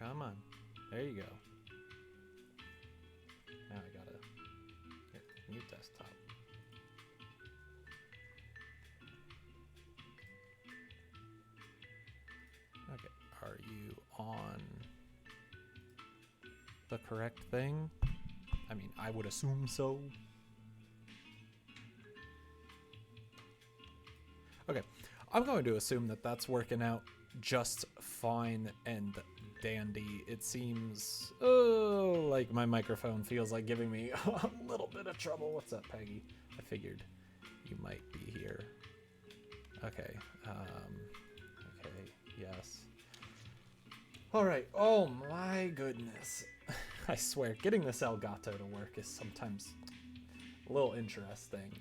Come on. There you go. Now I gotta hit new desktop. Okay, are you on the correct thing? I mean, I would assume so. Okay, I'm going to assume that that's working out just fine and dandy. It seems like my microphone feels like giving me a little bit of trouble. What's up, Peggy? I figured you might be here. Okay, okay, yes. All right, oh my goodness. I swear, getting this Elgato to work is sometimes a little interesting.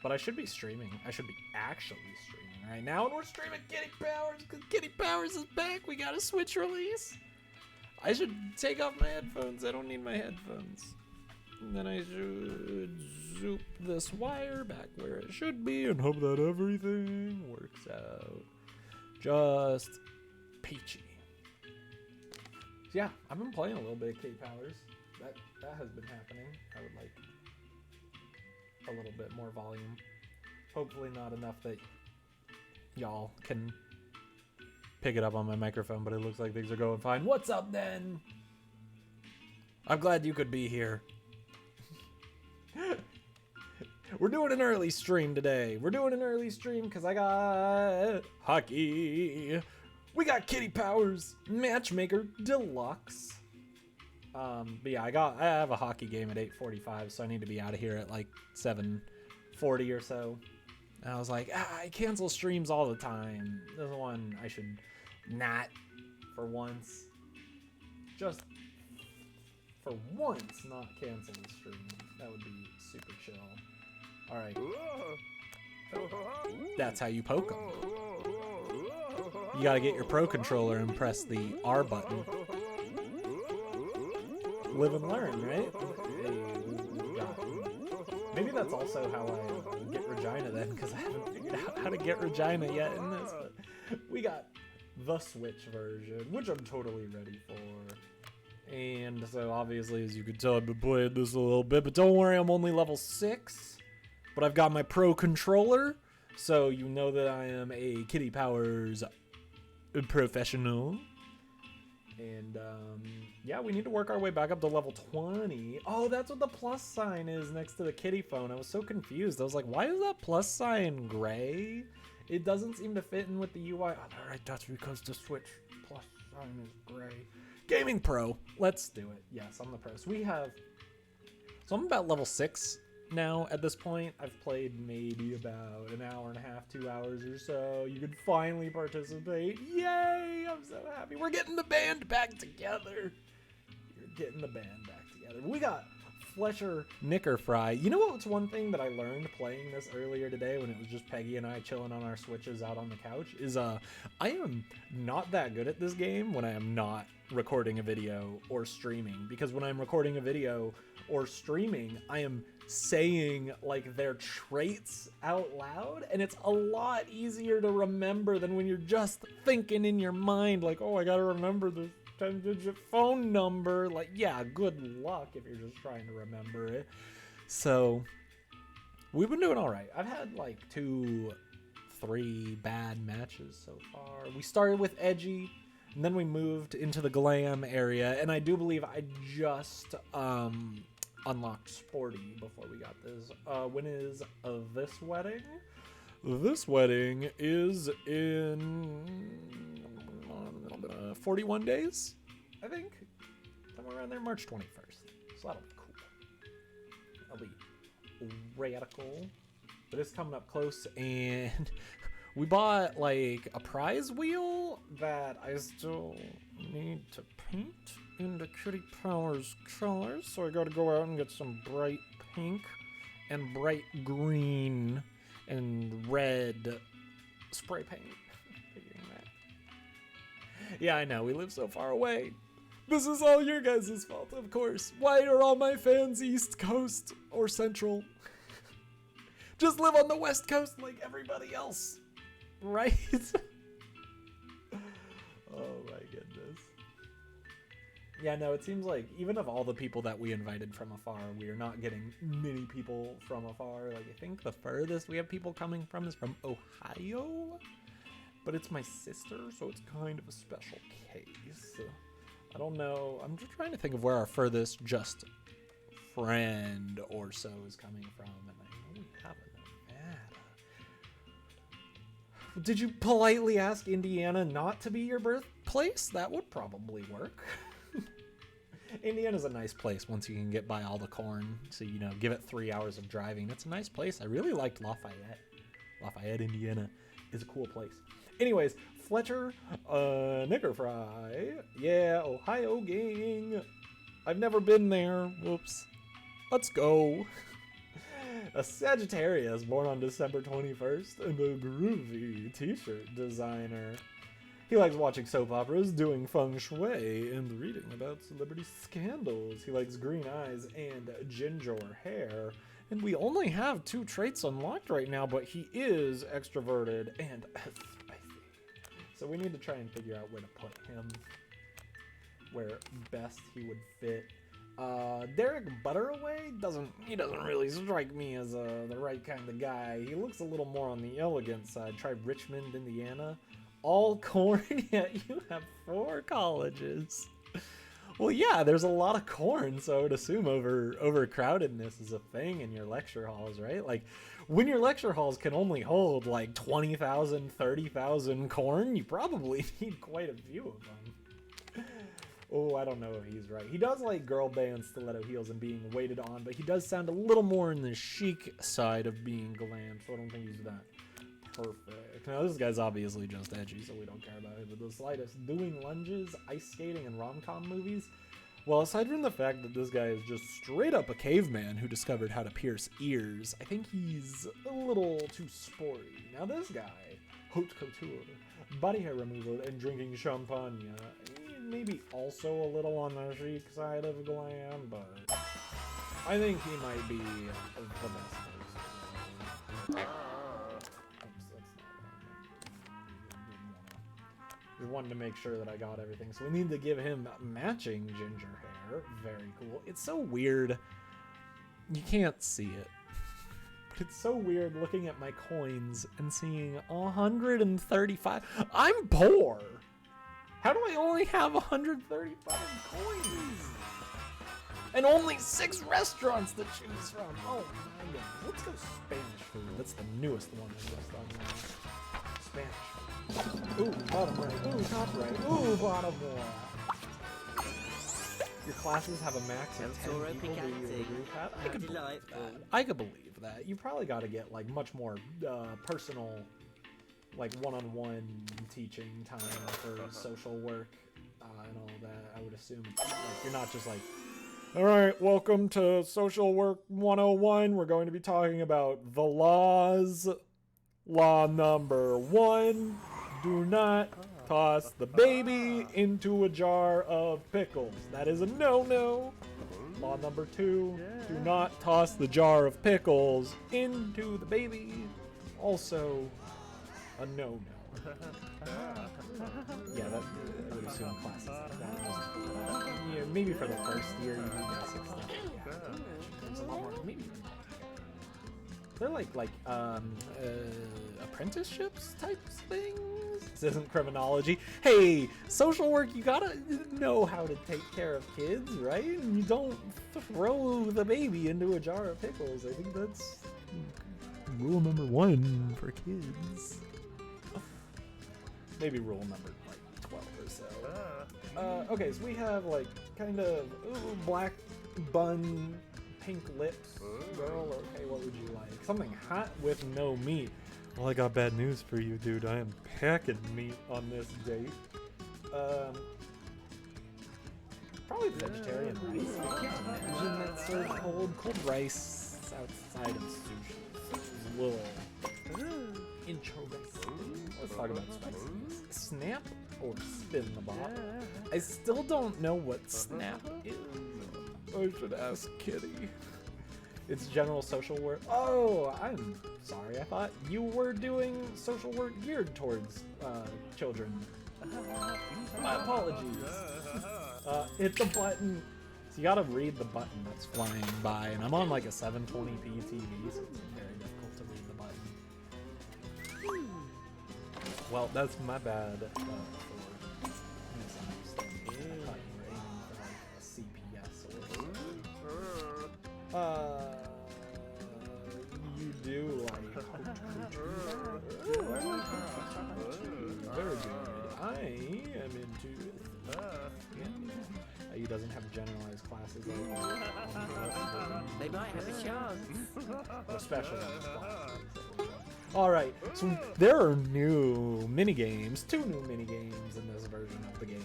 But I should be streaming. I should be actually streaming right now, and we're streaming Kitty Powers because Kitty Powers is back. We got a Switch release. I should take off my headphones. I don't need my headphones. And then I should zoop this wire back where it should be and hope that everything works out just peachy. Yeah, I've been playing a little bit of Kitty Powers. That has been happening. I would like a little bit more volume. Hopefully not enough that y'all can pick it up on my microphone, but it looks like things are going fine. What's up, then? I'm glad you could be here. We're doing an early stream today. We're doing an early stream because I got hockey. We got Kitty Powers Matchmaker Deluxe. But yeah, I have a hockey game at 8:45, so I need to be out of here at like 7:40 or so. And I was like, I cancel streams all the time. There's one I should not, for once. Just for once, not cancel the stream. That would be super chill. All right. That's how you poke them. You gotta get your Pro Controller and press the R button. Live and learn, right? Maybe that's also how I get Regina then, because I haven't figured out how to get Regina yet in this. But we got the Switch version, which I'm totally ready for. And so obviously, as you can tell, I've been playing this a little bit, but don't worry, I'm only level 6. But I've got my Pro Controller, so you know that I am a Kitty Powers professional. And yeah, we need to work our way back up to level 20. Oh, that's what the plus sign is next to the kitty phone. I was so confused. I was like, why is that plus sign gray? It doesn't seem to fit in with the UI. Oh, all right, that's because the Switch plus sign is gray. Gaming Pro. Let's do it. Yes, I'm the pro. So I'm about level 6 now at this point. I've played maybe about an hour and a half, 2 hours or so. You can finally participate. Yay! I'm so happy. We're getting the band back together. You're getting the band back together. We got Flesher Knicker Fry. You know what's one thing that I learned playing this earlier today when it was just Peggy and I chilling on our Switches out on the couch is I am not that good at this game when I am not recording a video or streaming, because when I'm recording a video or streaming, I am saying like their traits out loud, and it's a lot easier to remember than when you're just thinking in your mind like, oh, I gotta remember this 10-digit phone number. Like, yeah, good luck if you're just trying to remember it. So we've been doing all right. I've had like 2-3 bad matches so far. We started with edgy, and then we moved into the glam area, and I do believe I just unlocked sporty before we got this. When is this wedding? This wedding is in 41 days, I think. Somewhere around there, March 21st. So that'll be cool. That'll be radical. But it's coming up close, and we bought like a prize wheel that I still need to paint into Kitty Powers colors. So I gotta go out and get some bright pink and bright green and red spray paint. Figuring that. Yeah, I know, we live so far away. This is all your guys' fault, of course. Why are all my fans East Coast or Central? Just live on the West Coast like everybody else, right? Yeah, no, it seems like even of all the people that we invited from afar, we are not getting many people from afar. Like, I think the furthest we have people coming from is from Ohio, but it's my sister, so it's kind of a special case. I don't know. I'm just trying to think of where our furthest just friend or so is coming from, and I know we have a Nevada. Did you politely ask Indiana not to be your birthplace? That would probably work. Indiana's a nice place once you can get by all the corn. So, you know, give it 3 hours of driving. It's a nice place. I really liked Lafayette. Lafayette, Indiana is a cool place. Anyways, Fletcher, Knicker Fry. Yeah, Ohio gang. I've never been there. Whoops. Let's go. A Sagittarius born on December 21st and a groovy t-shirt designer. He likes watching soap operas, doing feng shui, and reading about celebrity scandals. He likes green eyes and ginger hair. And we only have 2 traits unlocked right now, but he is extroverted and spicy. So we need to try and figure out where to put him, where best he would fit. Derek Butteraway doesn't really strike me as the right kind of guy. He looks a little more on the elegant side. Try Richmond, Indiana. All corn, yet you have 4 colleges. Well, yeah, there's a lot of corn, so I would assume overcrowdedness is a thing in your lecture halls, right? Like, when your lecture halls can only hold like 20,000, 30,000 corn, you probably need quite a few of them. Oh, I don't know if he's right. He does like girl bands, stiletto heels, and being waited on, but he does sound a little more in the chic side of being glam, so I don't think he's that perfect. Now, this guy's obviously just edgy, so we don't care about it, but the slightest. Doing lunges, ice skating, and rom-com movies? Well, aside from the fact that this guy is just straight up a caveman who discovered how to pierce ears, I think he's a little too sporty. Now, this guy, haute couture, body hair removal, and drinking champagne, maybe also a little on the chic side of glam, but I think he might be the best person. Just wanted to make sure that I got everything. So we need to give him matching ginger hair. Very cool. It's so weird. You can't see it. But it's so weird looking at my coins and seeing 135. I'm poor. How do I only have 135 coins? And only 6 restaurants to choose from. Oh my goodness. Let's go Spanish food. That's the newest one I just unlocked. Spanish food. Ooh, bottom right. Ooh, top right. Ooh, bottom left. Your classes have a max of 10 people. Do you agree with that? I could believe that. You probably got to get like much more personal, like one-on-one teaching time for social work and all that. I would assume like, you're not just like, all right, welcome to Social Work 101. We're going to be talking about the laws. Law number 1, do not toss the baby into a jar of pickles. That is a no-no. Law number 2, do not toss the jar of pickles into the baby. Also a no-no. Yeah, that I would assume classes like that. Yeah, maybe for the first year you do basic stuff. Yeah, there's a lot more. Maybe they're like apprenticeships types things. This isn't criminology. Hey, social work, you gotta know how to take care of kids, right? And you don't throw the baby into a jar of pickles. I think that's rule number 1 for kids. Maybe rule number like 12 or so. Okay, so we have like kind of black bun, pink lips, girl. Okay, what would you like? Something hot with no meat. Well, I got bad news for you, dude. I am packing meat on this date. Probably vegetarian rice. I can't imagine that served cold rice outside of sushi. It's a little interesting. Let's talk about spices. Snap or spin the bottle? I still don't know what snap is. I should ask Kitty. It's general social work. Oh, I'm sorry. I thought you were doing social work geared towards children. My apologies. Hit the button. So you gotta read the button that's flying by, and I'm on like a 720p TV, so it's very difficult to read the button. Well, that's my bad for misunderstanding. I thought you were aiming for like a CPS or you do like very good. I am into it. He doesn't have generalized classes like They might have a chance. or specialized classes. Alright, so there are new minigames, 2 new minigames in this version of the game.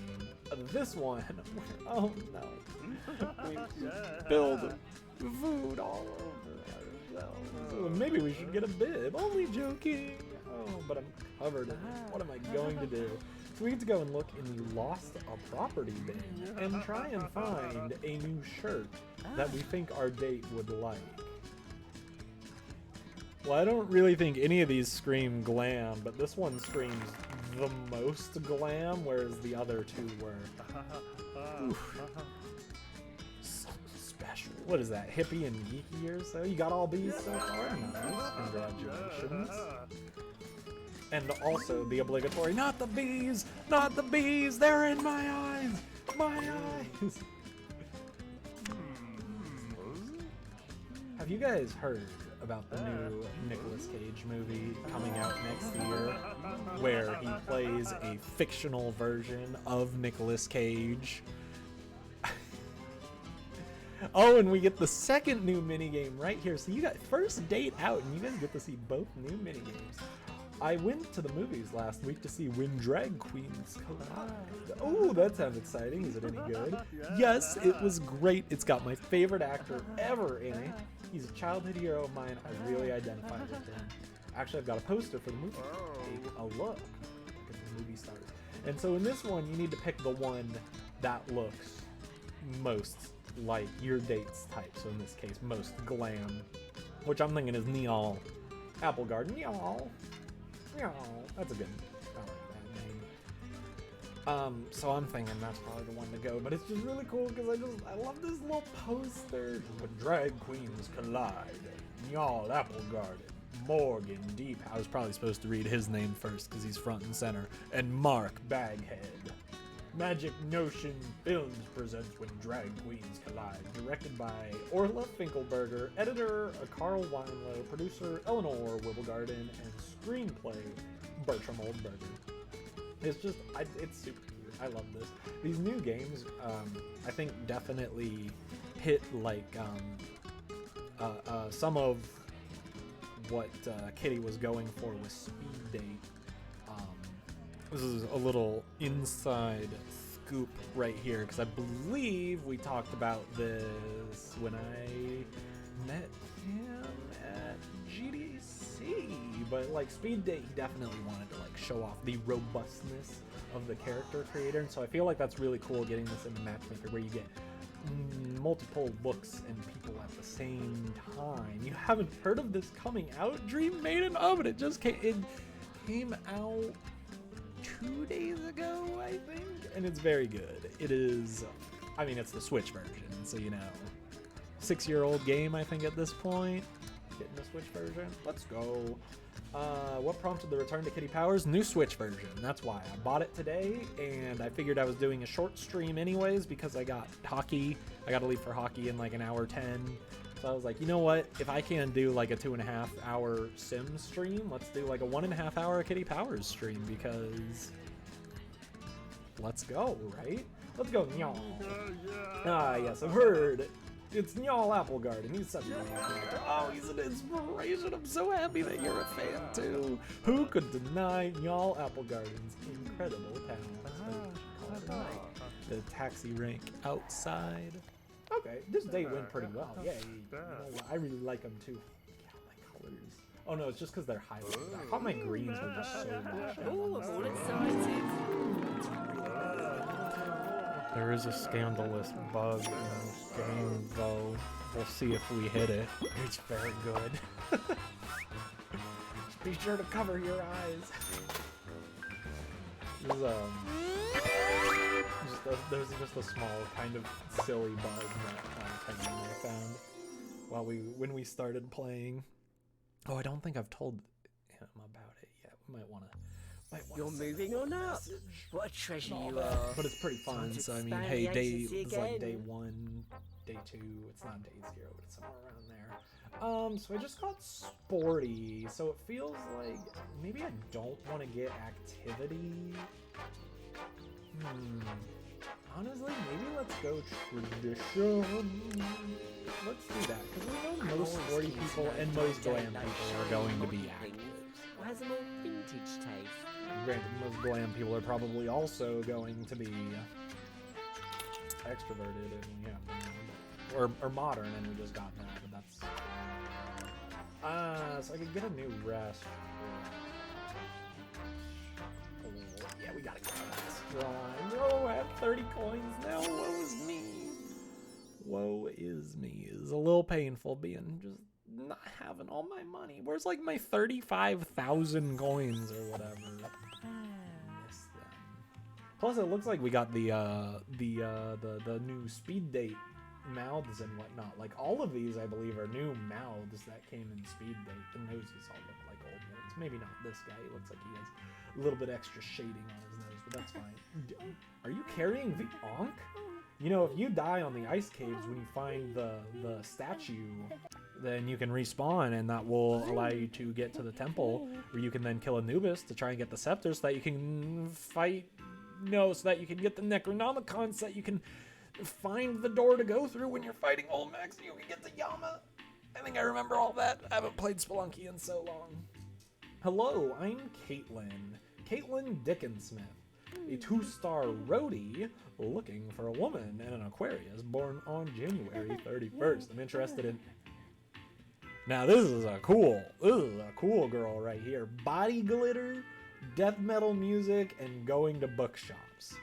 This one, oh no, we spilled food all over ourselves. Maybe we should get a bib, only joking. Oh, but I'm covered in it. What am I going to do? So we get to go and look in the lost a property bin and try and find a new shirt that we think our date would like. Well, I don't really think any of these scream glam, but this one screams the most glam, whereas the other 2 were special. What is that, hippie and geeky or so? You got all these so far? Nice, congratulations. And also the obligatory, not the bees, they're in my eyes, Have you guys heard about the new Nicolas Cage movie coming out next year, where he plays a fictional version of Nicolas Cage? Oh, and we get the second new minigame right here. So you got first date out, and you guys get to see both new minigames. I went to the movies last week to see When Drag Queens Collide. Oh, that sounds exciting. Is it any good? Yes, it was great. It's got my favorite actor ever in it. He's a childhood hero of mine. I really identify with him. Actually, I've got a poster for the movie. Take a look at the movie stars. And so in this one, you need to pick the one that looks most like your date's type. So in this case, most glam, which I'm thinking is Neal Apple Garden. Neal. That's a good, I like that name. So I'm thinking that's probably the one to go, but it's just really cool because I love this little poster. When drag queens collide, Y'all Apple Garden, Morgan Deep. I was probably supposed to read his name first because he's front and center. And Mark Baghead. Magic Notion Films presents When Drag Queens Collide, directed by Orla Finkelberger, editor Carl Weinlow, producer Eleanor Wibblegarden, and screenplay Bertram Oldberger. It's just, it's super cute. I love this. These new games, I think definitely hit like some of what Kitty was going for with Speed Date. This is a little inside scoop right here, because I believe we talked about this when I met him at GDC. But like Speed Date, he definitely wanted to like show off the robustness of the character creator, and so I feel like that's really cool getting this in Matchmaker, where you get multiple looks and people at the same time. You haven't heard of this coming out, Dream Maiden? Oh, but it just came out 2 days ago, I think, and it's very good. It is, I mean, it's the Switch version, so you know, 6-year-old game, I think, at this point. Getting the Switch version. Let's go. What prompted the return to Kitty Powers? New Switch version. That's why I bought it today, and I figured I was doing a short stream anyways because I got hockey. I got to leave for hockey in like an hour 10. So I was like, you know what? If I can do like a 2.5 hour sim stream, let's do like a 1.5 hour Kitty Powers stream, because let's go, right? Let's go, Nyall. Ah, yes, I've heard. It's Nyall Apple Garden. He's such a good character. Oh, he's an inspiration. I'm so happy that you're a fan too. Who could deny Nyall Apple Garden's incredible talent? The taxi rank outside. Okay, this date went pretty well. Yay. You know, I really like them too. Yeah, my colors. Oh no, it's just because they're highlighted. I thought my greens were just so washed out. All excited. There is a scandalous bug in this game, though. We'll see if we hit it. It's very good. Just be sure to cover your eyes. This is, just there's just a small kind of silly bug that Tiny and I found when we started playing. Oh, I don't think I've told him about it yet. We might wanna. You're moving on up. What a treasure you are. But it's pretty fun. So I mean, expand hey, the agency it's like again. day 1, day 2. It's not day 0, but it's somewhere around there. So I just got sporty. So it feels like maybe I don't want to get activity. Honestly, maybe let's go tradition. Let's do that, because we know most sporty people and most glam people are going to be active. Has a more vintage taste. Granted, most glam people are probably also going to be extroverted and or modern, and we just got that, but that's so I could get a new restaurant. Yeah, we gotta get a restaurant. Oh, I have 30 coins now. Woe is me. Woe is me. It's a little painful being just not having all my money. Where's like my 35,000 coins or whatever? Miss them. Plus, it looks like we got the new speed date mouths and whatnot. Like all of these, I believe, are new mouths that came in speed date. The noses all look like old ones. Maybe not this guy. He looks like he has a little bit extra shading on his nose, but that's fine. Are you carrying the Ankh? You know, if you die on the ice caves when you find the statue, then you can respawn, and that will allow you to get to the temple, where you can then kill Anubis to try and get the scepter, so that you can fight. No, so that you can get the Necronomicon, so that you can find the door to go through when you're fighting Olmec, so you can get the Yama. I think I remember all that. I haven't played Spelunky in so long. Hello, I'm Caitlin Dickensmith, a 2-star roadie looking for a woman and an Aquarius born on January 31st. I'm interested in... Now this is a cool girl right here. Body glitter, death metal music, and going to bookshops.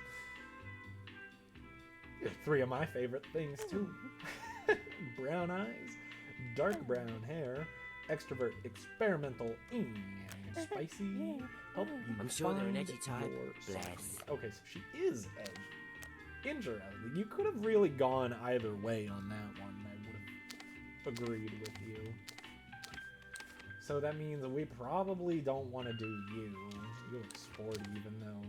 3 of my favorite things too. Brown eyes, dark brown hair, extrovert, experimental, and spicy. Help you I'm sure they're an find edgy type. your Bless. soulmate. Okay, so she is edgy. Interesting. You could have really gone either way on that one. I would have agreed with you. So that means we probably don't want to do you. You look sporty, even though,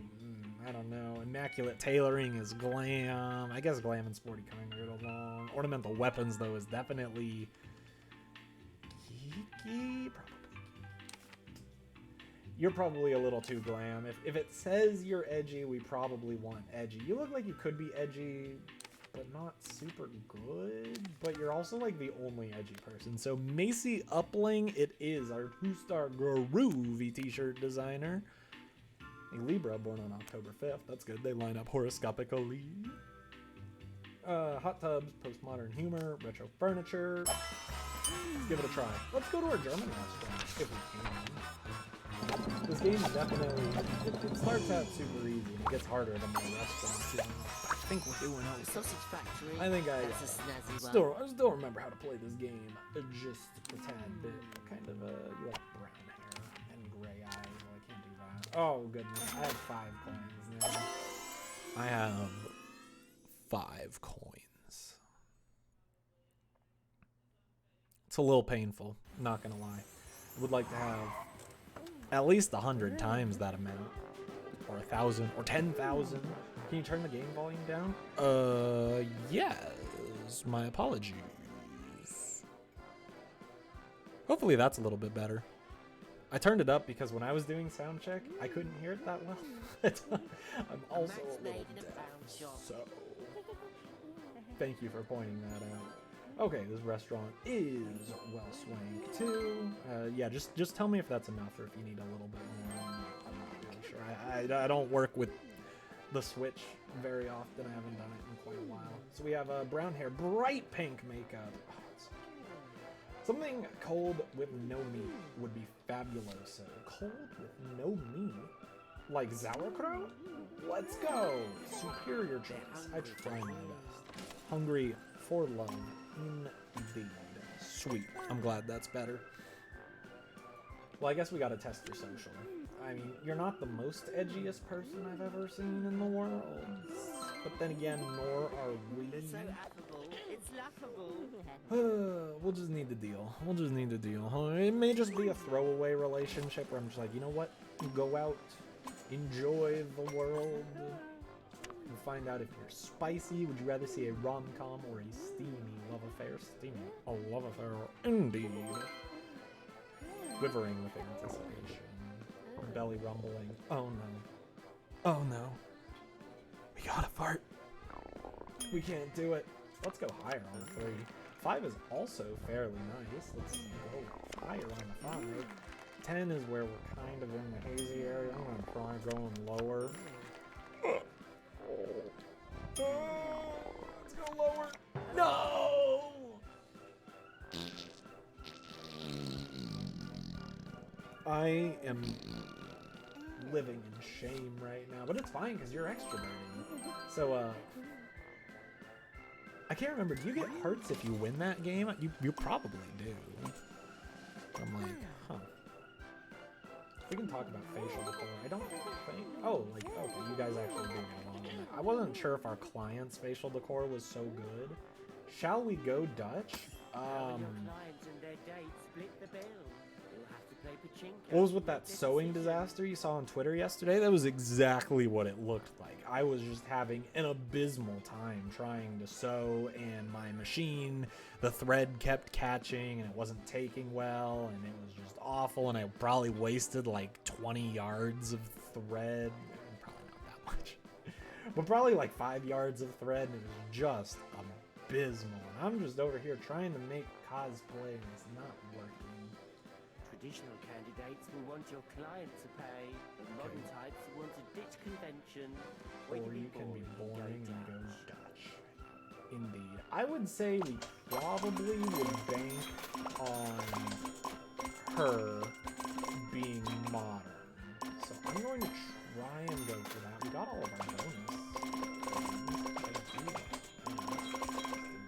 I don't know. Immaculate tailoring is glam. I guess glam and sporty kind of go along. Ornamental weapons, though, is definitely geeky. Probably. You're probably a little too glam. If it says you're edgy, we probably want edgy. You look like you could be edgy, but not super good. But you're also like the only edgy person. So Macy Upling, it is our 2-star groovy t-shirt designer. A Libra born on October 5th. That's good. They line up horoscopically. Hot tubs, postmodern humor, retro furniture. Let's give it a try. Let's go to our German restaurant if we can. This game definitely, it starts out super easy and it gets harder the more restaurants. I think we're doing The sausage factory. I think That's a snazzy one. I still remember how to play this game just a tad bit. Kind of you have brown hair and gray eyes. Well, I can't do that. Oh goodness, I have 5 coins now. I have 5 coins. It's a little painful, not gonna lie. I would like to have at least 100 times that amount, or 1,000, or 10,000. Can you turn the game volume down? Yes. My apologies. Hopefully that's a little bit better. I turned it up because when I was doing sound check, I couldn't hear it that well. I'm also a little deaf, so thank you for pointing that out. Okay, this restaurant is well swank too. Yeah, just tell me if that's enough or if you need a little bit more. I'm not really sure. I don't work with the Switch very often. I haven't done it in quite a while. So we have brown hair, bright pink makeup. Oh, it's so cute. Something cold with no meat would be fabulous. Cold with no meat? Like sauerkraut? Let's go! Superior choice. I try my best. Hungry for love. Indeed. Sweet. I'm glad that's better. Well, I guess we gotta test your social. I mean, you're not the most edgiest person I've ever seen in the world. but then again, nor are we. They're so affable, it's laughable. We'll just need to deal. We'll just need to deal. It may just be a throwaway relationship where I'm just like, you know what? Go out, enjoy the world, and find out if you're spicy. Would you rather see a rom-com or a steamy love affair? Steamy. A love affair, indeed. Quivering with anticipation. Belly rumbling. Oh no. Oh no. We gotta fart. We can't do it. Let's go higher on 3. 5 is also fairly nice. Let's go higher on the 5. 10 is where we're kind of in the hazy area. I'm gonna try going lower. Let's go lower. No! I am living in shame right now, but it's fine because you're extroverting. So, I can't remember. Do you get hearts if you win that game? You probably do. I'm like, huh. We can talk about facial decor. I don't think. Oh, like, okay, you guys actually do get along with it. I wasn't sure if our client's facial decor was so good. Shall we go Dutch? Your clients and their dates split the bill. You'll have to play pachinko. What was with that sewing disaster you saw on Twitter yesterday? That was exactly what it looked like. I was just having an abysmal time trying to sew, and my machine, the thread kept catching, and it wasn't taking well, and it was just awful, and I probably wasted like 20 yards of thread. Probably not that much. But probably like 5 yards of thread, and it was just abysmal. And I'm just over here trying to make cosplay, and it's not working. Traditional candidates will want your client to pay. The modern types will want to ditch convention. Or you can be boring and go Dutch. Indeed. I would say we probably would bank on her being modern. So I'm going to try and go for that. We got all of our bonus.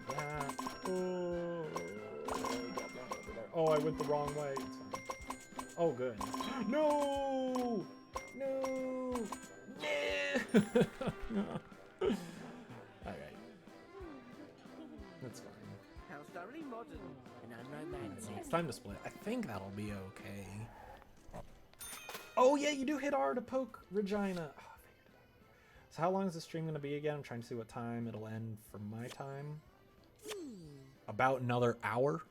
That. Oh, I went the wrong way. It's fine. Oh, good. No! No! Alright. That's fine. How thoroughly modern and unromantic. It's time to split. I think that'll be okay. Oh, yeah, you do hit R to poke Regina. Oh, I figured it out. So how long is the stream going to be again? I'm trying to see what time it'll end for my time. About another hour.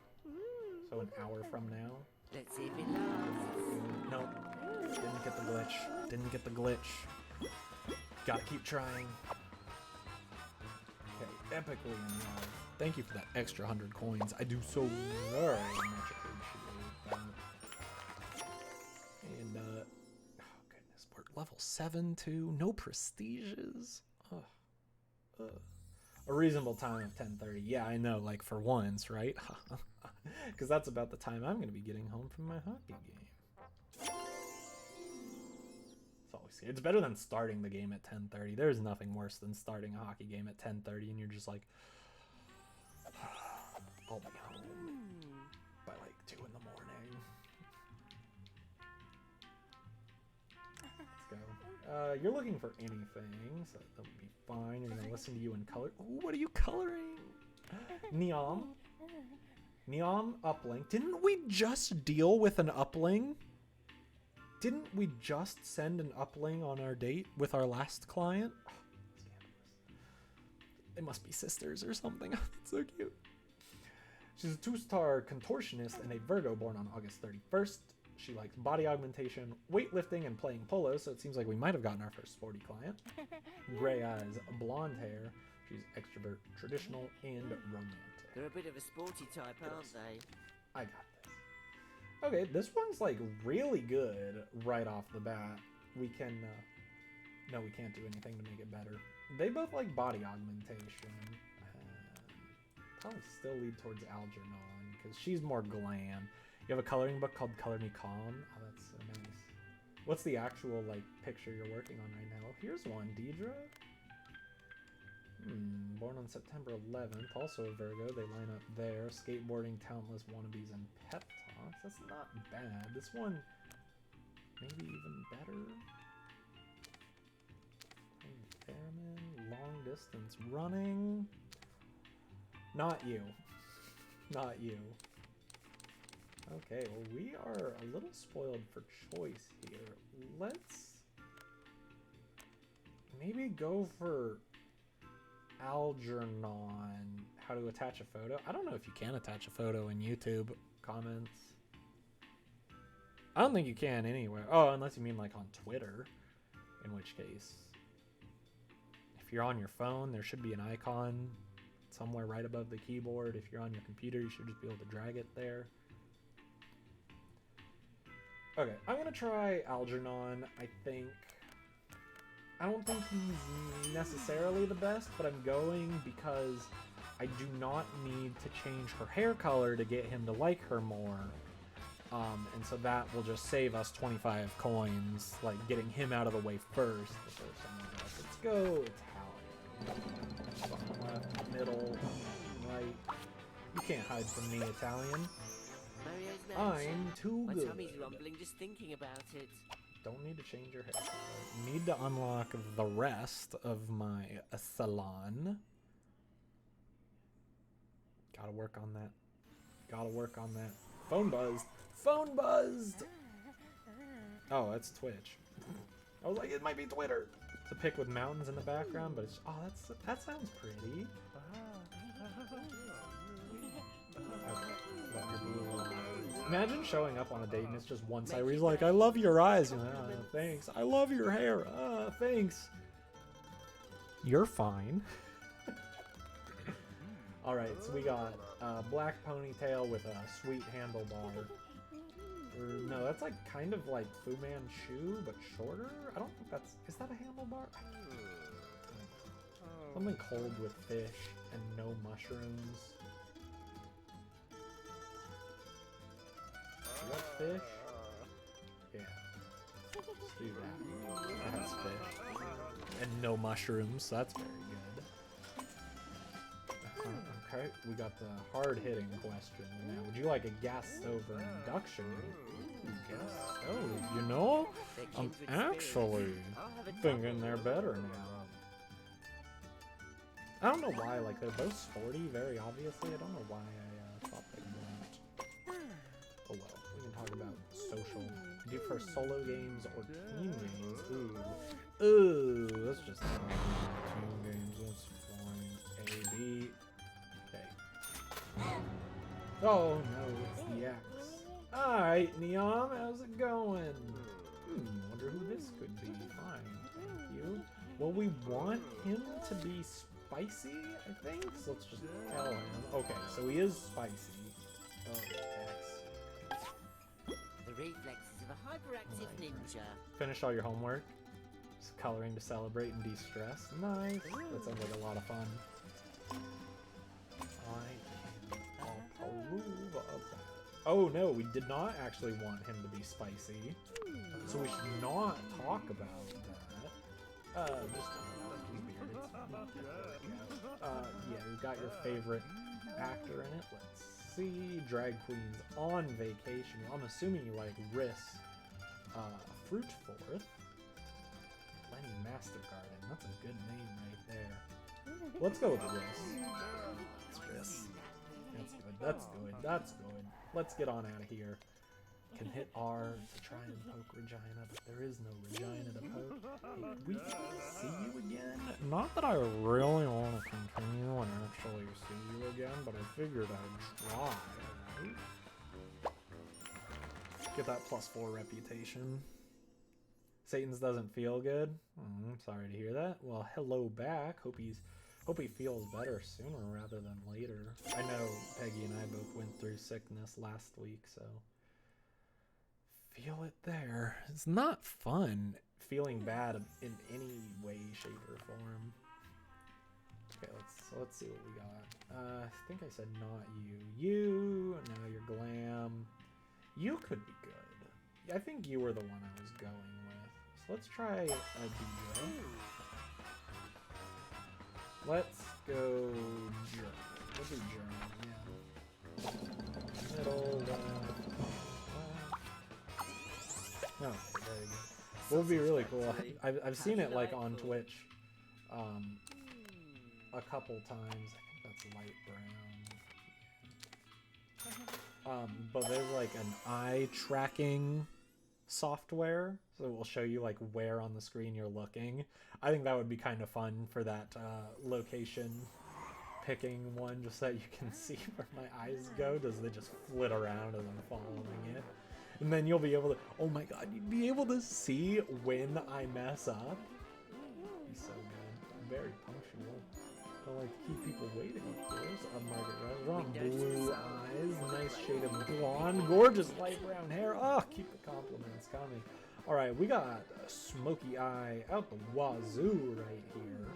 So an hour from now. Let's see if it lasts. Nope. Didn't get the glitch. Didn't get the glitch. Gotta keep trying. Okay, epically in love. Thank you for that extra 100 coins. I do so very much appreciate that. And, oh goodness, we're level 7 too. No prestiges. Ugh. A reasonable time of 10:30. Yeah, I know, like for once, right? Because that's about the time I'm going to be getting home from my hockey game. It's always good. It's better than starting the game at 10:30. There's nothing worse than starting a hockey game at 10:30 and you're just like, I'll be home by like 2 in the morning. Let's go. You're looking for anything, so that would be fine. You're going to listen to you in color. Ooh, what are you coloring? Neom. Neom upling. Didn't we just deal with an upling? Didn't we just send an upling on our date with our last client? Oh, they must be sisters or something. That's so cute. She's a 2-star contortionist and a Virgo born on August 31st. She likes body augmentation, weightlifting, and playing polo, so it seems like we might have gotten our first sporty client. Gray eyes, blonde hair. She's extrovert, traditional, and romantic. They're a bit of a sporty type, aren't they? I got this. Okay, this one's like really good right off the bat. We can, no, we can't do anything to make it better. They both like body augmentation. Probably still lead towards Algernon, because she's more glam. You have a coloring book called Color Me Calm. Oh, that's so nice. What's the actual, like, picture you're working on right now? Here's one, Deidre. Born on September 11th, also a Virgo. They line up there. Skateboarding, talentless wannabes, and pep talks. That's not bad. This one, maybe even better. Fairman, long distance running. Not you. Not you. Okay, well, we are a little spoiled for choice here. Let's maybe go for Algernon. How to attach a photo. I don't know if you can attach a photo in YouTube comments. I don't think you can anywhere. Oh, unless you mean like on Twitter. In which case, if you're on your phone, there should be an icon somewhere right above the keyboard. If you're on your computer, you should just be able to drag it there. Okay, I'm gonna try Algernon, I think. I don't think he's necessarily the best, but I'm going because I do not need to change her hair color to get him to like her more. And so that will just save us 25 coins, like getting him out of the way first before someone else. Let's go Italian. Bottom left, middle, right. You can't hide from me, Italian. I'm too good. My tummy's rumbling just thinking about it. Don't need to change your hair color. Need to unlock the rest of my salon. Gotta work on that. Gotta work on that. Phone buzzed. Phone buzzed! Oh, that's Twitch. I was like, it might be Twitter. It's a pic with mountains in the background, but it's... Oh, that sounds pretty. Imagine showing up on a date and it's just one side where he's like, I love your eyes. You're like, oh, thanks. I love your hair. Thanks. You're fine. Alright, so we got black ponytail with a sweet handlebar. No, that's like kind of like Fu Manchu, but shorter? I don't think that's... Is that a handlebar? Something cold with fish and no mushrooms. Is that fish? Yeah. Let's do that. That has fish. And no mushrooms, so that's very good. Okay, we got the hard-hitting question now. Would you like a gas stove or induction? Gas stove, you know? I'm actually thinking they're better now. I don't know why, like, they're both sporty, very obviously. I don't know why I thought they weren't. Oh well, we can talk about social. Do you prefer solo games or team games? Ooh. Ooh, let's just talk about team games. That's fine. A, B. Okay. Oh no, it's the X. Alright, Neom, how's it going? Wonder who this could be. Fine, thank you. Well, we want him to be spicy, I think? So let's just tell him. Okay, so he is spicy. Oh, X. The reflexes of a hyperactive ninja. Finish all your homework. Just coloring to celebrate and de-stress. Nice. That sounds like a lot of fun. I'll approve of that. Oh no, we did not actually want him to be spicy. So we should not talk about that. Yeah, we've got your favorite actor in it. Let's see. Drag queens on vacation. Well, I'm assuming you like Riss Fruitforth. Lenny Mastergarden. That's a good name right there. Let's go with Riss. It's Riss. That's good. That's good. That's good. Let's get on out of here. Can hit R to try and poke Regina, but there is no Regina to poke. Hey, we see you again? Not that I really want to continue and actually see you again, but I figured I'd try, right? Get that +4 reputation. Satan's doesn't feel good. Sorry to hear that. Well, hello back. Hope he feels better sooner rather than later. I know Peggy and I both went through sickness last week, so feel it there. It's not fun feeling bad in any way, shape, or form. Okay, let's see what we got. I think I said not you. You, now you're glam. You could be good. I think you were the one I was going with. So let's try a Diva. Let's go German. We'll do German, yeah. Middle, no, very good. What would be really cool, I've seen it like on Twitch, a couple times. I think that's light brown. But there's like an eye tracking software, so it will show you like where on the screen you're looking. I think that would be kind of fun for that location picking one, just so that you can see where my eyes go. Does they just flit around as I'm following it? And then you'll be able to, oh my god, you'd be able to see when I mess up. Be so good. Very punctual. I like to keep people waiting, of course. Market Restaurant, blue eyes, nice shade of blonde, gorgeous light brown hair. Oh, keep the compliments coming. All right, we got a smoky eye out the wazoo right here.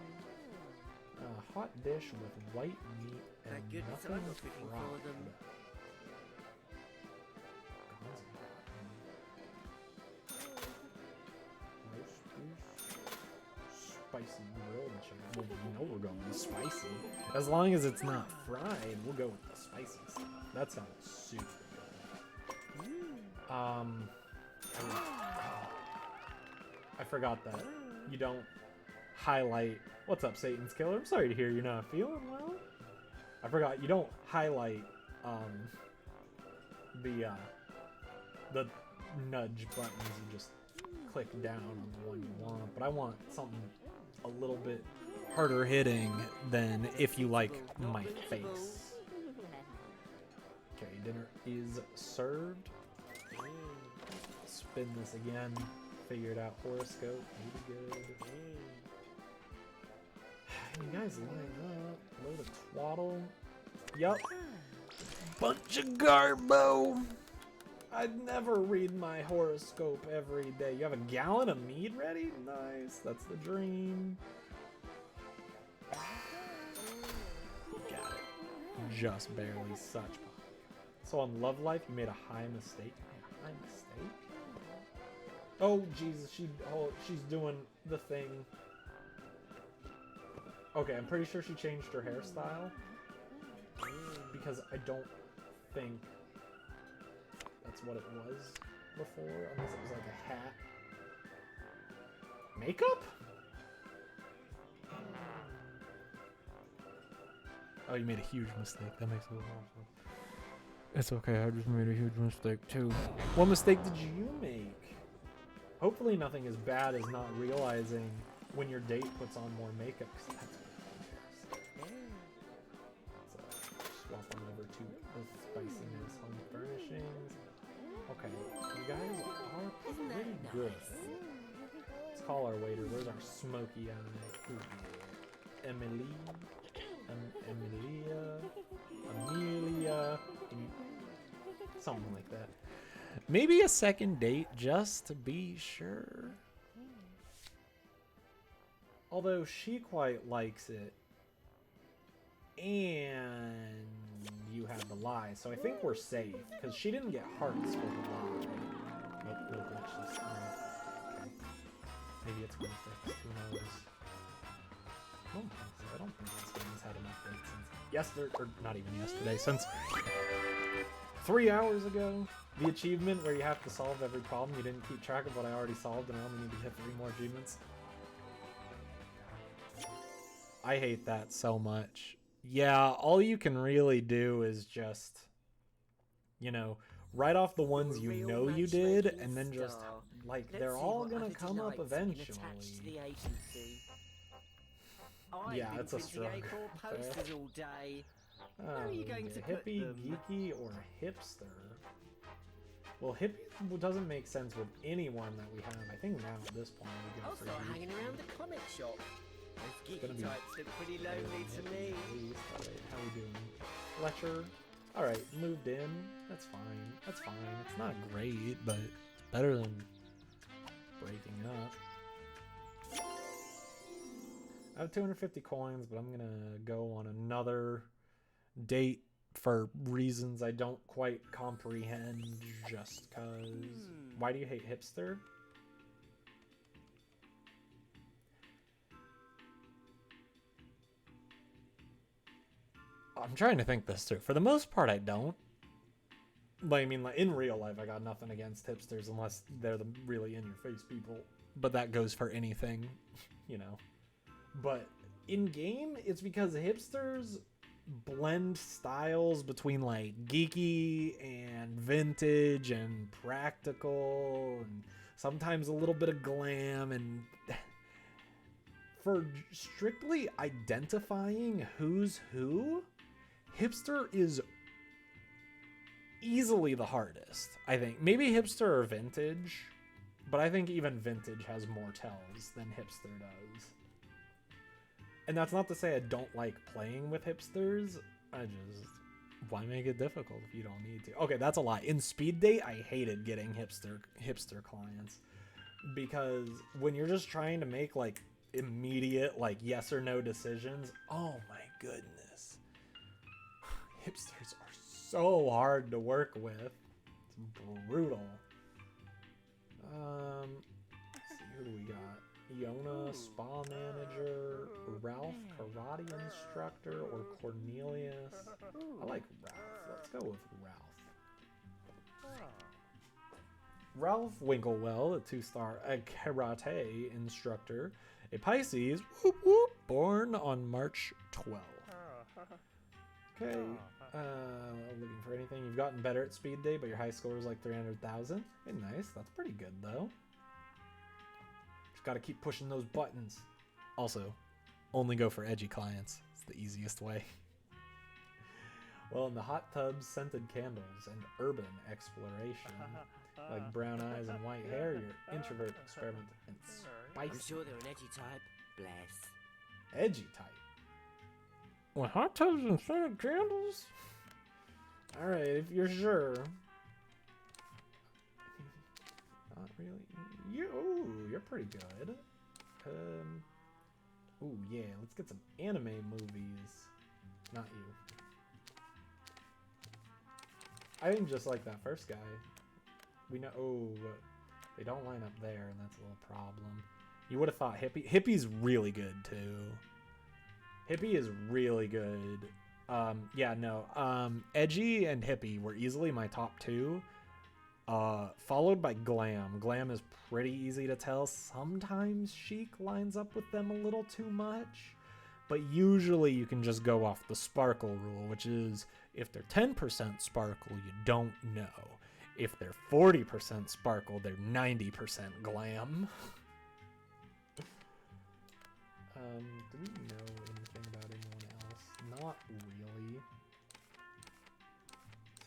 A hot dish with white meat and nothing fried. Spicy grilled chicken. Well, you know we're going with spicy. As long as it's not fried, we'll go with the spicy stuff. That sounds super good. I forgot that you don't highlight. What's up, Satan's Killer? I'm sorry to hear you're not feeling well. I forgot you don't highlight the nudge buttons. You just click down on the one you want. But I want something a little bit harder hitting than if you like my face. Okay, dinner is served. Spin this again. Figured out horoscope. Maybe good. You guys line up. Load of twaddle. Yup. Bunch of garbo. I'd never read my horoscope every day. You have a gallon of mead ready? Nice. That's the dream. Got it. Just barely such pop. So on Love Life, you made a high mistake. High mistake? Oh, Jesus. She's doing the thing. Okay, I'm pretty sure she changed her hairstyle. Because I don't think that's what it was before, unless it was like a hat. Makeup? Oh, you made a huge mistake. That makes a little more sense. It's okay, I just made a huge mistake too. What mistake did you make? Hopefully nothing as bad as not realizing when your date puts on more makeup, because that's what Let's swap on over to the spiciness home furnishings. Okay, you guys are pretty good. Let's call our waiter. Where's our smoky eye? Ooh, Amelia, something like that. Maybe a second date just to be sure. Although she quite likes it. And you had the lie, so I think we're safe, because she didn't get hearts for the lie. Nope, no glitches. Okay. Maybe it's worth it. Who knows? I don't think this game's had an update since yesterday, or not even yesterday, since 3 hours ago. The achievement where you have to solve every problem. You didn't keep track of what I already solved, and I only need to hit 3 more achievements. I hate that so much. Yeah, all you can really do is just, you know, write off the ones you know you did, and then just, like, they're all gonna come up eventually. Yeah, it's a struggle. Hippie, geeky, or hipster? Well, hippie doesn't make sense with anyone that we have. I think now at this point we can start hanging around the comic shop. Those geeky types look pretty lonely to me. Alright, how we doing? Fletcher. Alright, moved in. That's fine. That's fine. It's not great, but it's better than breaking up. I have 250 coins, but I'm gonna go on another date for reasons I don't quite comprehend, just cause. Why do you hate hipster? I'm trying to think this through. For the most part, I don't. Like, I mean, like, in real life, I got nothing against hipsters unless they're the really in-your-face people. But that goes for anything, you know. But in game, it's because hipsters blend styles between like geeky and vintage and practical and sometimes a little bit of glam, and for strictly identifying who's who, hipster is easily the hardest. I think maybe hipster or vintage, but I think even vintage has more tells than hipster does. And that's not to say I don't like playing with hipsters. Why make it difficult if you don't need to? Okay, that's a lie. In Speed Date, I hated getting hipster clients, because when you're just trying to make like immediate like yes or no decisions, oh my goodness, hipsters are so hard to work with. It's brutal. Let's see, who do we got? Iona, spa manager, Ralph, karate instructor, or Cornelius? I like Ralph. Let's go with Ralph. Ralph Winklewell, a 2-star karate instructor, a Pisces, whoop whoop, born on March 12th. Okay, looking for anything. You've gotten better at Speed Date, but your high score is like 300,000. Okay, nice. That's pretty good, though. Just gotta keep pushing those buttons. Also, only go for edgy clients. It's the easiest way. Well, in the hot tubs, scented candles, and urban exploration, like brown eyes and white hair, your introvert experiment and spicy. I'm sure they're an edgy type. Bless. Edgy type. Well, hot tubs and scented candles? Alright, if you're sure. Not really. You're pretty good. Ooh, yeah, let's get some anime movies. Not you. I think just like that first guy. We know. Oh, they don't line up there, and that's a little problem. You would have thought Hippie. Hippie's really good too. Hippie is really good. Yeah, no. Edgy and Hippie were easily my top two. Followed by Glam. Glam is pretty easy to tell. Sometimes Chic lines up with them a little too much. But usually you can just go off the sparkle rule, which is if they're 10% sparkle, you don't know. If they're 40% sparkle, they're 90% glam. Do we know anything about anyone else? Not really.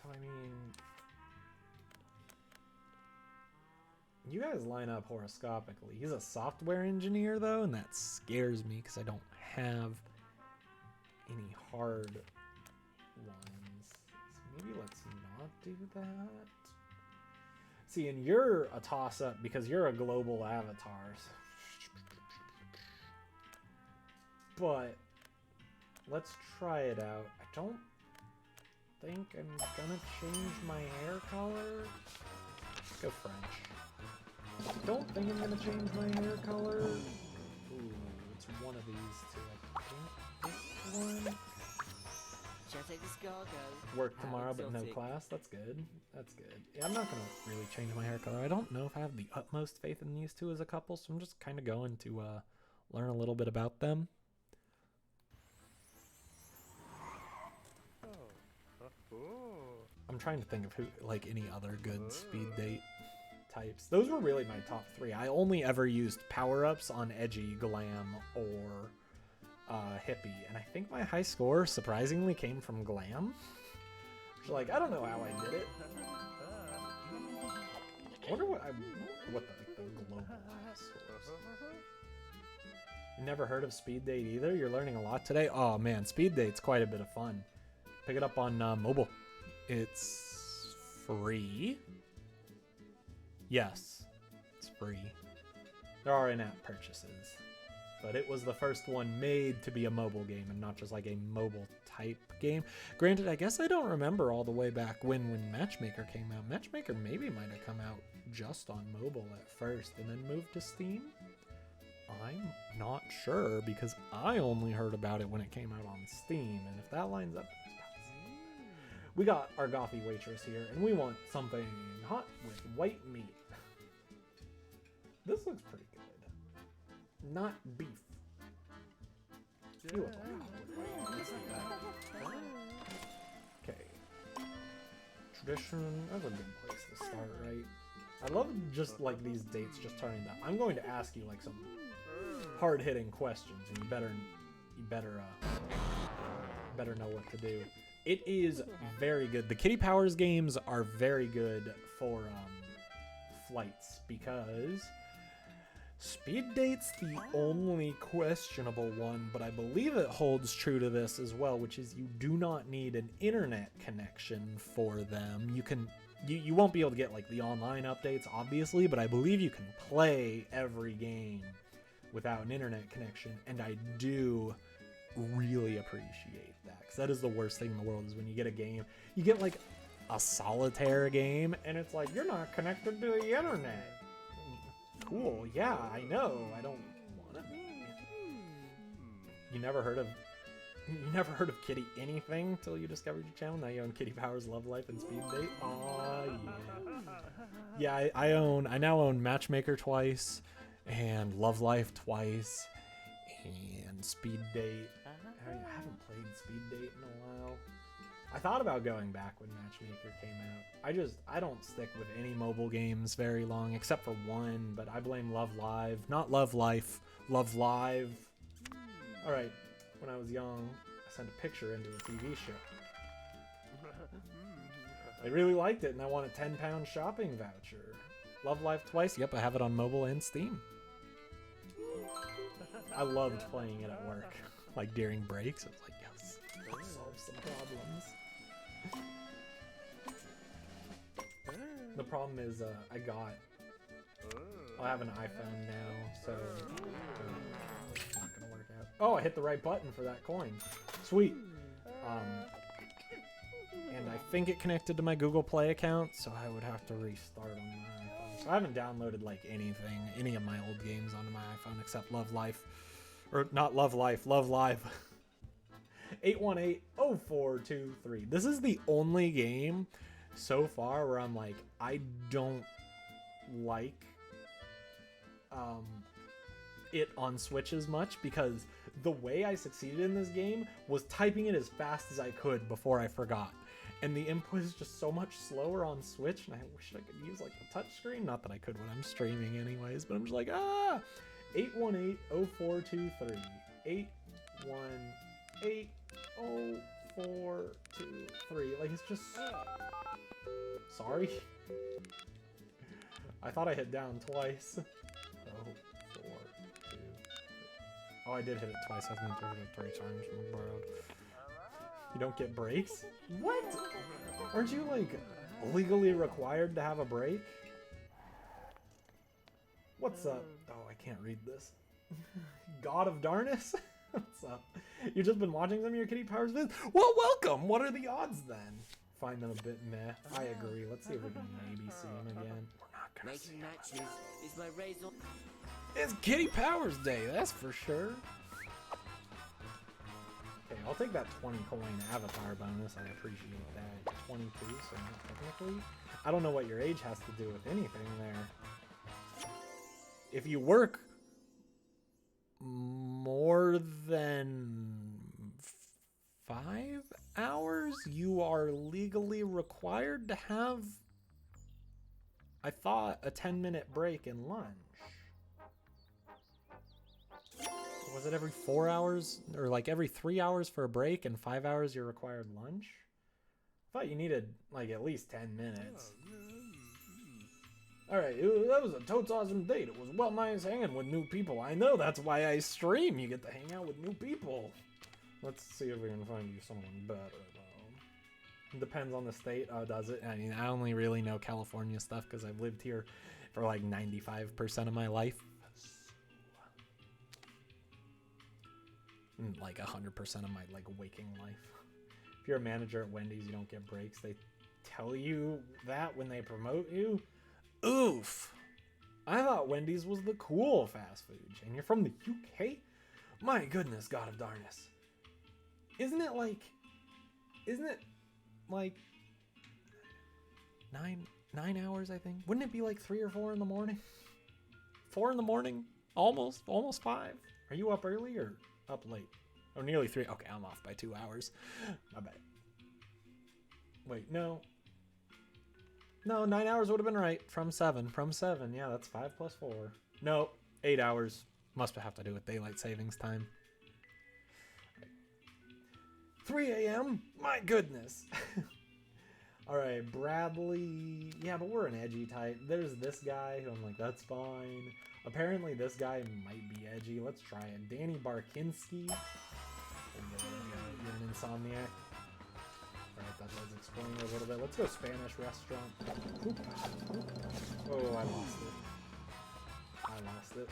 So, I mean, you guys line up horoscopically. He's a software engineer, though, and that scares me because I don't have any hard ones. So maybe let's not do that. See, and you're a toss-up because you're a global avatar. But let's try it out. I don't think I'm gonna change my hair color. Let's go French. I don't think I'm gonna change my hair color. Ooh, it's one of these two. I think this one. Shall I take this cargo? Work tomorrow, but no class. That's good. That's good. Yeah, I'm not gonna really change my hair color. I don't know if I have the utmost faith in these two as a couple, so I'm just kind of going to learn a little bit about them. I'm trying to think of who, like, any other good Speed Date types. Those were really my top three. I only ever used power-ups on Edgy, Glam, or Hippie, and I think my high score surprisingly came from Glam. Like, I don't know how I did it. I wonder what the global high scores. You never heard of Speed Date either? You're learning a lot today. Oh man, Speed Date's quite a bit of fun. Pick it up on mobile. It's free. Yes, it's free. There are in-app purchases, but it was the first one made to be a mobile game and not just like a mobile type game. Granted, I guess I don't remember all the way back when Matchmaker came out. Matchmaker maybe might have come out just on mobile at first and then moved to Steam. I'm not sure because I only heard about it when it came out on Steam, and if that lines up, we got our gothy waitress here, and we want something hot with white meat. This looks pretty good. Not beef. You look like let's do that. Okay. Tradition, that's a good place to start, right? I love just like these dates just turning down. I'm going to ask you like some hard-hitting questions, and you better know what to do. It is very good. The Kitty Powers games are very good for flights because speed date's the only questionable one, but I believe it holds true to this as well, which is you do not need an internet connection for them. You won't be able to get like the online updates, obviously, but I believe you can play every game without an internet connection, and I do really appreciate that, because that is the worst thing in the world, is when you get a game, you get like a solitaire game, and it's like, you're not connected to the internet. Cool, yeah, I know, I don't want to be. You never heard of Kitty anything till you discovered your channel? Now you own Kitty Powers, Love Life, and Speed Date? Aw, yeah. Yeah, I now own Matchmaker twice, and Love Life twice, and Speed Date. I haven't played Speed Date in a while. I thought about going back when Matchmaker came out. I don't stick with any mobile games very long, except for one, but I blame Love Live. Not Love Life, Love Live. Alright, when I was young, I sent a picture into a TV show. I really liked it, and I won a £10 shopping voucher. Love Life twice. Yep, I have it on mobile and Steam. I loved playing it at work. Like during breaks, I was like, yes, solve some problems. The problem is, I have an iPhone now, so it's not gonna work out. Oh, I hit the right button for that coin. Sweet. And I think it connected to my Google Play account, so I would have to restart on my iPhone. So I haven't downloaded like any of my old games onto my iPhone except Love Life. Or not Love Life, Love Live. 818-0423. This is the only game so far where I'm like, I don't like it on Switch as much, because the way I succeeded in this game was typing it as fast as I could before I forgot. And the input is just so much slower on Switch, and I wish I could use like the touchscreen. Not that I could when I'm streaming anyways, but I'm just like, 818-0423. 818-0423. Like, it's just... Sorry. I thought I hit down twice. 0423. Oh, I did hit it twice. I meant to hit it 3 times. My bad. You don't get breaks? What? Aren't you, like, legally required to have a break? What's up? Oh, I can't read this. God of Darkness? What's up? You've just been watching some of your Kitty Powers vids? Well, welcome! What are the odds, then? Find them a bit meh. I agree. Let's see if we can maybe see them again. We're not gonna see them. Matches is my raison. It's Kitty Powers Day, that's for sure. Okay, I'll take that 20 coin avatar bonus. I appreciate that. 22, so not technically. I don't know what your age has to do with anything there. If you work more than 5 hours, you are legally required to have, I thought, a 10-minute break and lunch. Was it every 4 hours, or like every 3 hours for a break and 5 hours you're required lunch? I thought you needed like at least 10 minutes. Alright, that was a totes awesome date. It was well nice hanging with new people. I know, that's why I stream. You get to hang out with new people. Let's see if we can find you someone better, though. It depends on the state. Oh, does it? I mean, I only really know California stuff because I've lived here for like 95% of my life. And like 100% of my like waking life. If you're a manager at Wendy's, you don't get breaks. They tell you that when they promote you. Oof. I thought Wendy's was the cool fast food chain. You're from the UK? My goodness, God of Darkness. Isn't it like 9 hours, I think? Wouldn't it be like 3 or 4 in the morning? 4 in the morning? Almost 5. Are you up early or up late? Oh, nearly 3. Okay, I'm off by 2 hours. My bad. Wait, no. No, 9 hours would have been right. From 7. From 7. Yeah, that's 5 plus 4. No, 8 hours. Must have to do with daylight savings time. 3 a.m.? My goodness. Alright, Bradley. Yeah, but we're an edgy type. There's this guy who I'm like, that's fine. Apparently this guy might be edgy. Let's try it. Danny Barkinski. You're an insomniac. Alright, that does explain a little bit. Let's go Spanish restaurant. Oh, I lost it.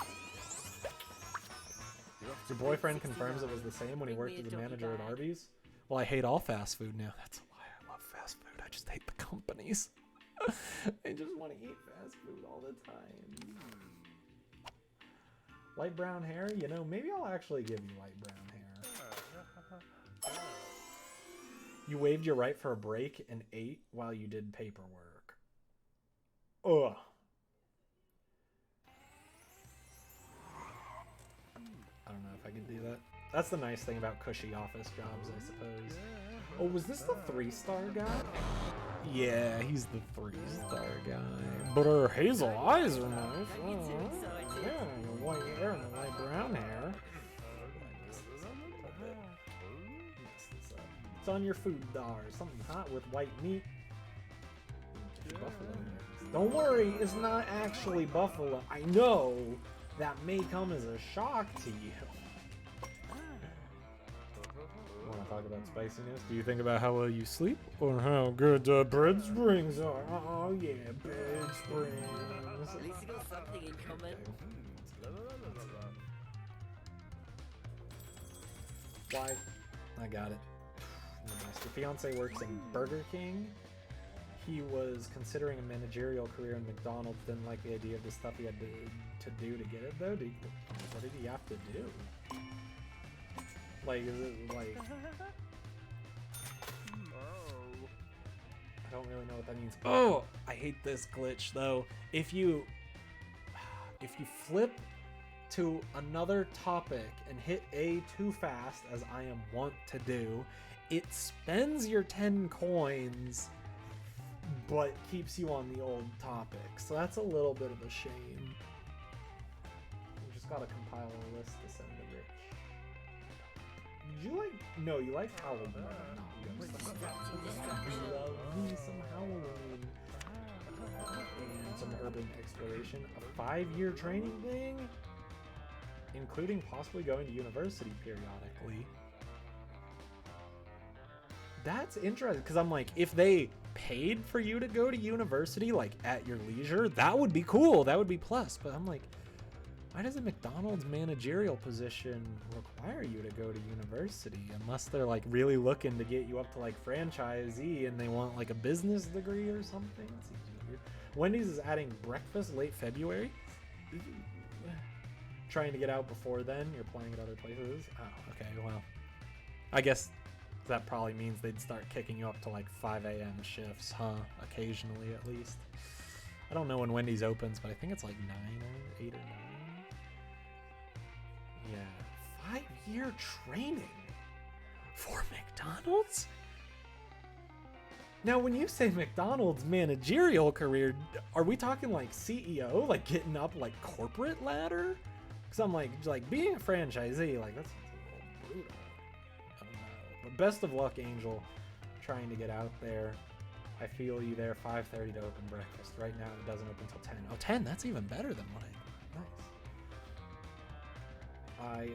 Your boyfriend confirms it was the same when he worked as a manager at Arby's? Well, I hate all fast food now. That's a lie. I love fast food. I just hate the companies. I just want to eat fast food all the time. Light brown hair? You know, maybe I'll actually give you light brown hair. You waived your right for a break and ate while you did paperwork. Ugh. I don't know if I could do that. That's the nice thing about cushy office jobs, I suppose. Oh, was this the 3-star guy? Yeah, he's the 3-star guy. But her hazel eyes are nice. Oh, yeah, your white hair and the light brown hair. It's on your food dar. Something hot with white meat. Buffalo wings. Don't worry, it's not actually buffalo. I know that may come as a shock to you. Want to talk about spiciness? Do you think about how well you sleep or how good bread springs are? Oh yeah, bread springs. At least you got something in common. Why? I got it. Your fiance works in Burger King. He was considering a managerial career in McDonald's. Didn't like the idea of the stuff he had to do to get it though. What did he have to do? Like, is it like... I don't really know what that means. Oh! I hate this glitch, though. If you flip to another topic and hit A too fast, as I am wont to do, it spends your 10 coins, but keeps you on the old topic. So that's a little bit of a shame. We just gotta compile a list to send to Rich. Did you like... No, you like Halloween. You love me some Halloween. And some urban exploration. A 5-year training thing? Including possibly going to university periodically. That's interesting, because I'm like, if they paid for you to go to university, like, at your leisure, that would be cool. That would be plus. But I'm like, why does a McDonald's managerial position require you to go to university? Unless they're, like, really looking to get you up to, like, franchisee and they want, like, a business degree or something. It seems weird. Wendy's is adding breakfast late February. Trying to get out before then. You're playing at other places. Oh, okay, well. I guess that probably means they'd start kicking you up to, like, 5 a.m. shifts, huh? Occasionally, at least. I don't know when Wendy's opens, but I think it's, like, 9 or 8 or 9. Yeah, 5-year training for McDonald's? Now, when you say McDonald's managerial career, are we talking like CEO, like getting up like corporate ladder? Because I'm like being a franchisee, like that sounds a little brutal. I don't know. But best of luck, Angel, trying to get out there. I feel you there. 5:30 to open breakfast. Right now it doesn't open until 10. Oh, 10, that's even better than what I thought. Nice. I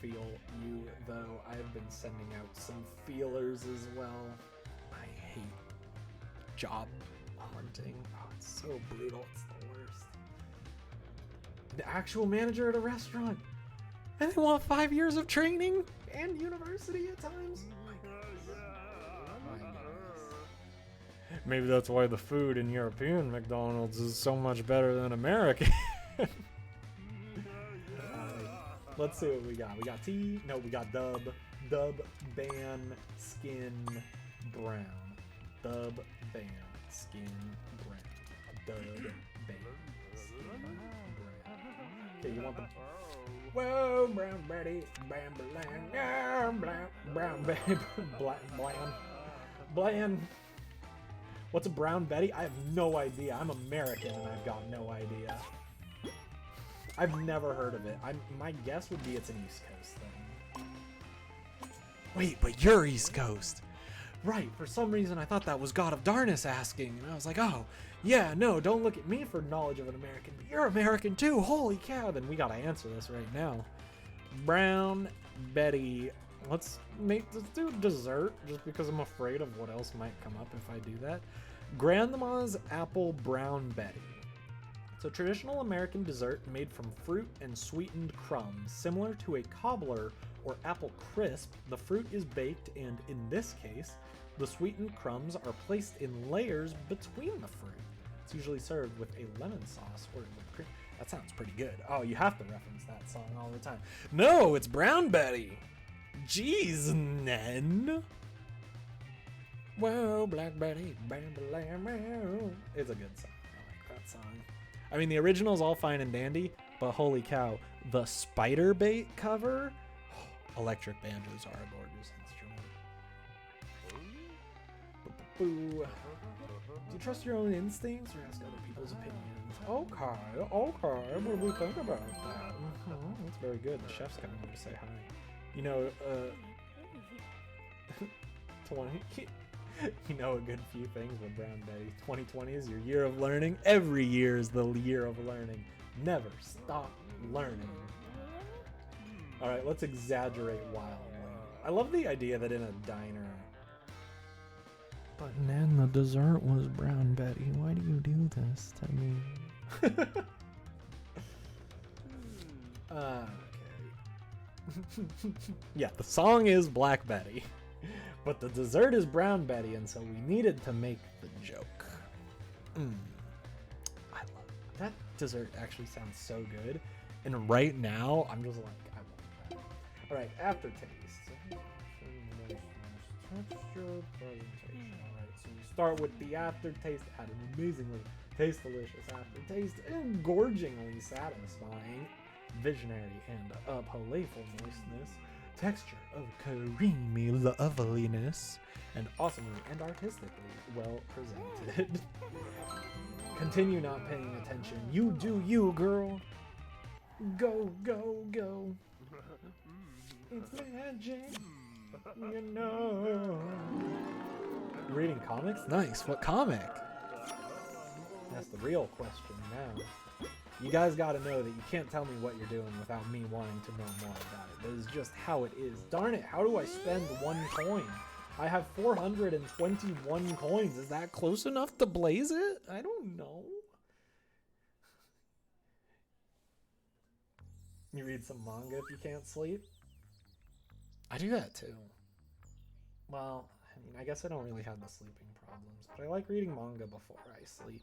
feel you, though. I've been sending out some feelers as well. I hate job hunting. Oh, it's so brutal. It's the worst. The actual manager at a restaurant. And they want 5 years of training and university at times. Maybe that's why the food in European McDonald's is so much better than American. Let's see what we got. We got T. No, we got Dub. Dub, Ban, Skin, Brown. Dub, Ban, Skin, Brown. Dub, Ban, Skin, Brown. Okay, you want the... Whoa, Brown Betty, bam, Brown Betty, bland. What's a Brown Betty? I have no idea. I'm American and I've got no idea. I've never heard of it. My guess would be it's an East Coast thing. Wait, but you're East Coast. Right, for some reason I thought that was God of Darkness asking, and I was like, oh, yeah, no, don't look at me for knowledge of an American, but you're American too, holy cow, then we gotta answer this right now. Brown Betty, let's do dessert, just because I'm afraid of what else might come up if I do that. Grandma's Apple Brown Betty. It's a traditional American dessert made from fruit and sweetened crumbs, similar to a cobbler or apple crisp. The fruit is baked, and in this case, the sweetened crumbs are placed in layers between the fruit. It's usually served with a lemon sauce or whipped cream. That sounds pretty good. Oh, you have to reference that song all the time. No, it's Brown Betty. Jeez, Nen. Whoa, Black Betty, bam, bam, bam. It's a good song. I like that song. I mean, the original's all fine and dandy, but holy cow, the Spider Bait cover. Electric banjos are a gorgeous instrument. Boo. Do you trust your own instincts or ask other people's opinions? Okay, what do we think about that? That's very good. The chef's coming over to say hi. You know, 20. You know a good few things with Brown Betty. 2020 is your year of learning. Every year is the year of learning. Never stop learning. Alright, let's exaggerate wildly. I love the idea that in a diner... But then the dessert was Brown Betty. Why do you do this to me? Okay. Yeah, the song is Black Betty. But the dessert is Brown Betty, and so we needed to make the joke. I love it. That dessert actually sounds so good. And right now, I'm just like, I want that. Alright, aftertaste. Texture, presentation. Alright, so we start with the aftertaste. Had an amazingly taste delicious aftertaste and gorgingly satisfying, visionary and playful moistness, texture of creamy loveliness, and awesomely and artistically well presented. Continue not paying attention. You do you, girl. Go, go, go. It's magic. You know. You're reading comics? Nice. What comic? That's the real question now. You guys gotta know that you can't tell me what you're doing without me wanting to know more about it. That is just how it is. Darn it, how do I spend 1 coin? I have 421 coins. Is that close enough to blaze it? I don't know. You read some manga if you can't sleep? I do that too. Well, I mean, I guess I don't really have the sleeping problems, but I like reading manga before I sleep.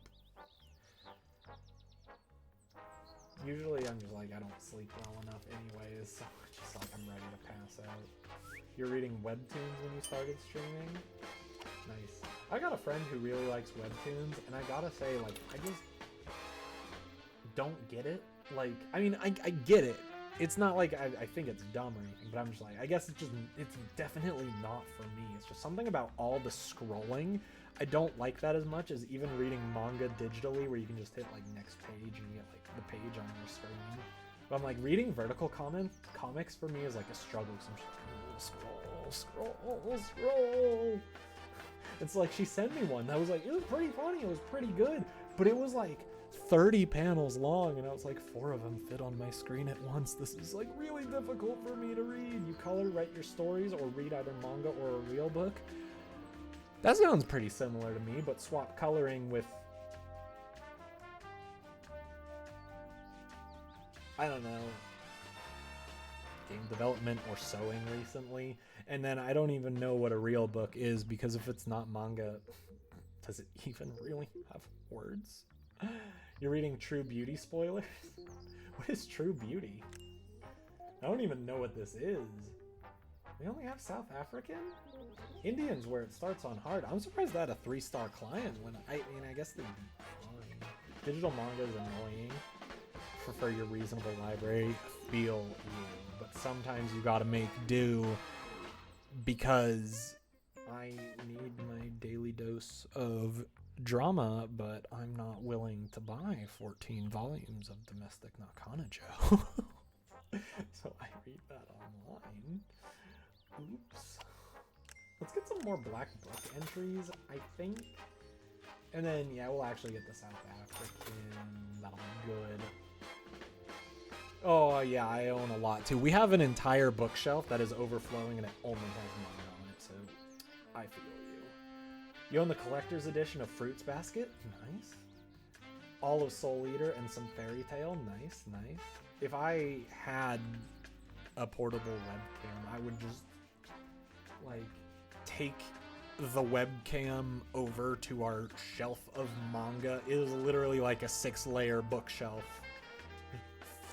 Usually I'm just like, I don't sleep well enough anyways, so it's just like I'm ready to pass out. You're reading webtoons when you started streaming? Nice. I got a friend who really likes webtoons, and I gotta say, like, I just don't get it. Like, I mean, I get it. It's not like I think it's dumb or anything, but I'm just like, I guess it's definitely not for me. It's just something about all the scrolling. I don't like that as much as even reading manga digitally, where you can just hit like next page and you get like the page on your screen. But I'm like, reading vertical comics for me is like a struggle. So I'm just like, scroll. It's like she sent me one that was like, it was pretty funny. It was pretty good, but it was like 30 panels long, and I was like, 4 of them fit on my screen at once. This is like really difficult for me to read. You color, write your stories, or read either manga or a real book. That sounds pretty similar to me, but swap coloring with, I don't know, game development or sewing recently. And then I don't even know what a real book is, because if it's not manga, does it even really have words? You're reading True Beauty spoilers? What is True Beauty? I don't even know what this is. We only have South African? Indian's where it starts on hard. I'm surprised that a 3-star client when I mean, I guess they digital manga is annoying. prefer your reasonable library, feel you. But sometimes you gotta make do because I need my daily dose of drama, but I'm not willing to buy 14 volumes of Domestic Nakanajo. So I read that online. Oops. Let's get some more black book entries, I think. And then, yeah, we'll actually get the South African. That'll be good. Oh, yeah, I own a lot, too. We have an entire bookshelf that is overflowing, and it only has manga on it, so I feel you. You own the collector's edition of Fruits Basket? Nice. All of Soul Eater and some Fairy Tale? Nice, nice. If I had a portable webcam, I would just, like, take the webcam over to our shelf of manga. It is literally like a 6-layer bookshelf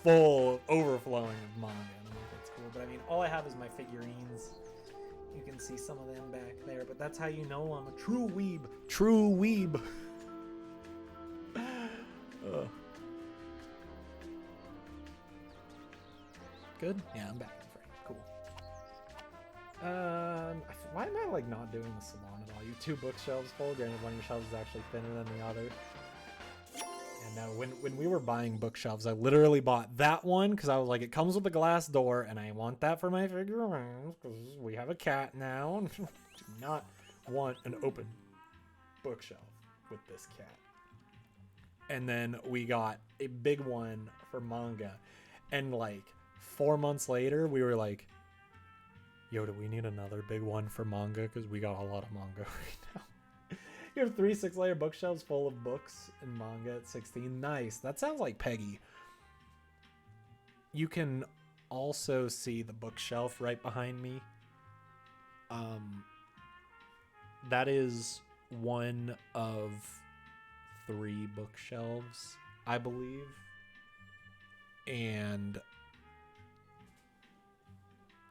full, overflowing of manga. I don't know if that's cool, but I mean, all I have is my figurines. You can see some of them back there, but that's how you know I'm a true weeb. True weeb. Good? Yeah, I'm back in frame. Cool. Why am I like not doing the salon at all? You 2 bookshelves full. Granted, one of your shelves is actually thinner than the other. And no, when we were buying bookshelves, I literally bought that one because I was like, it comes with a glass door, and I want that for my figurines because we have a cat now. Do not want an open bookshelf with this cat. And then we got a big one for manga, and like 4 months later, we were like, yo, do we need another big one for manga? Because we got a lot of manga right now. You have 3 6-layer bookshelves full of books and manga at 16. Nice. That sounds like Peggy. You can also see the bookshelf right behind me. That is one of 3 bookshelves, I believe. And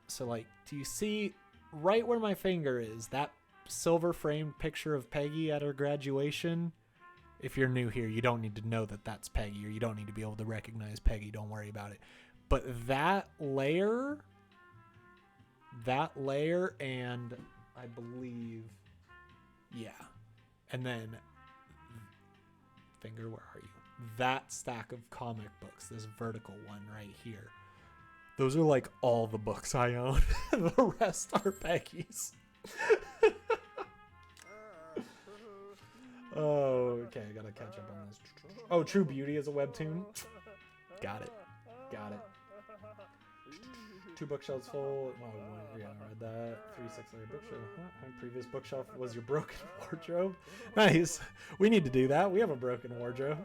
so, like, do you see right where my finger is, that silver framed picture of Peggy at her graduation? If you're new here, you don't need to know that that's Peggy, or you don't need to be able to recognize Peggy. Don't worry about it. But that layer, and I believe, yeah. And then, finger, where are you? That stack of comic books, this vertical one right here. Those are like all the books I own. The rest are Peggy's. Oh, okay, I gotta catch up on this. Oh, True Beauty is a webtoon. Got it. 2 bookshelves full. Oh, yeah, I read that. 3 6-layer bookshelf. My previous bookshelf was your broken wardrobe. Nice. We need to do that. We have a broken wardrobe.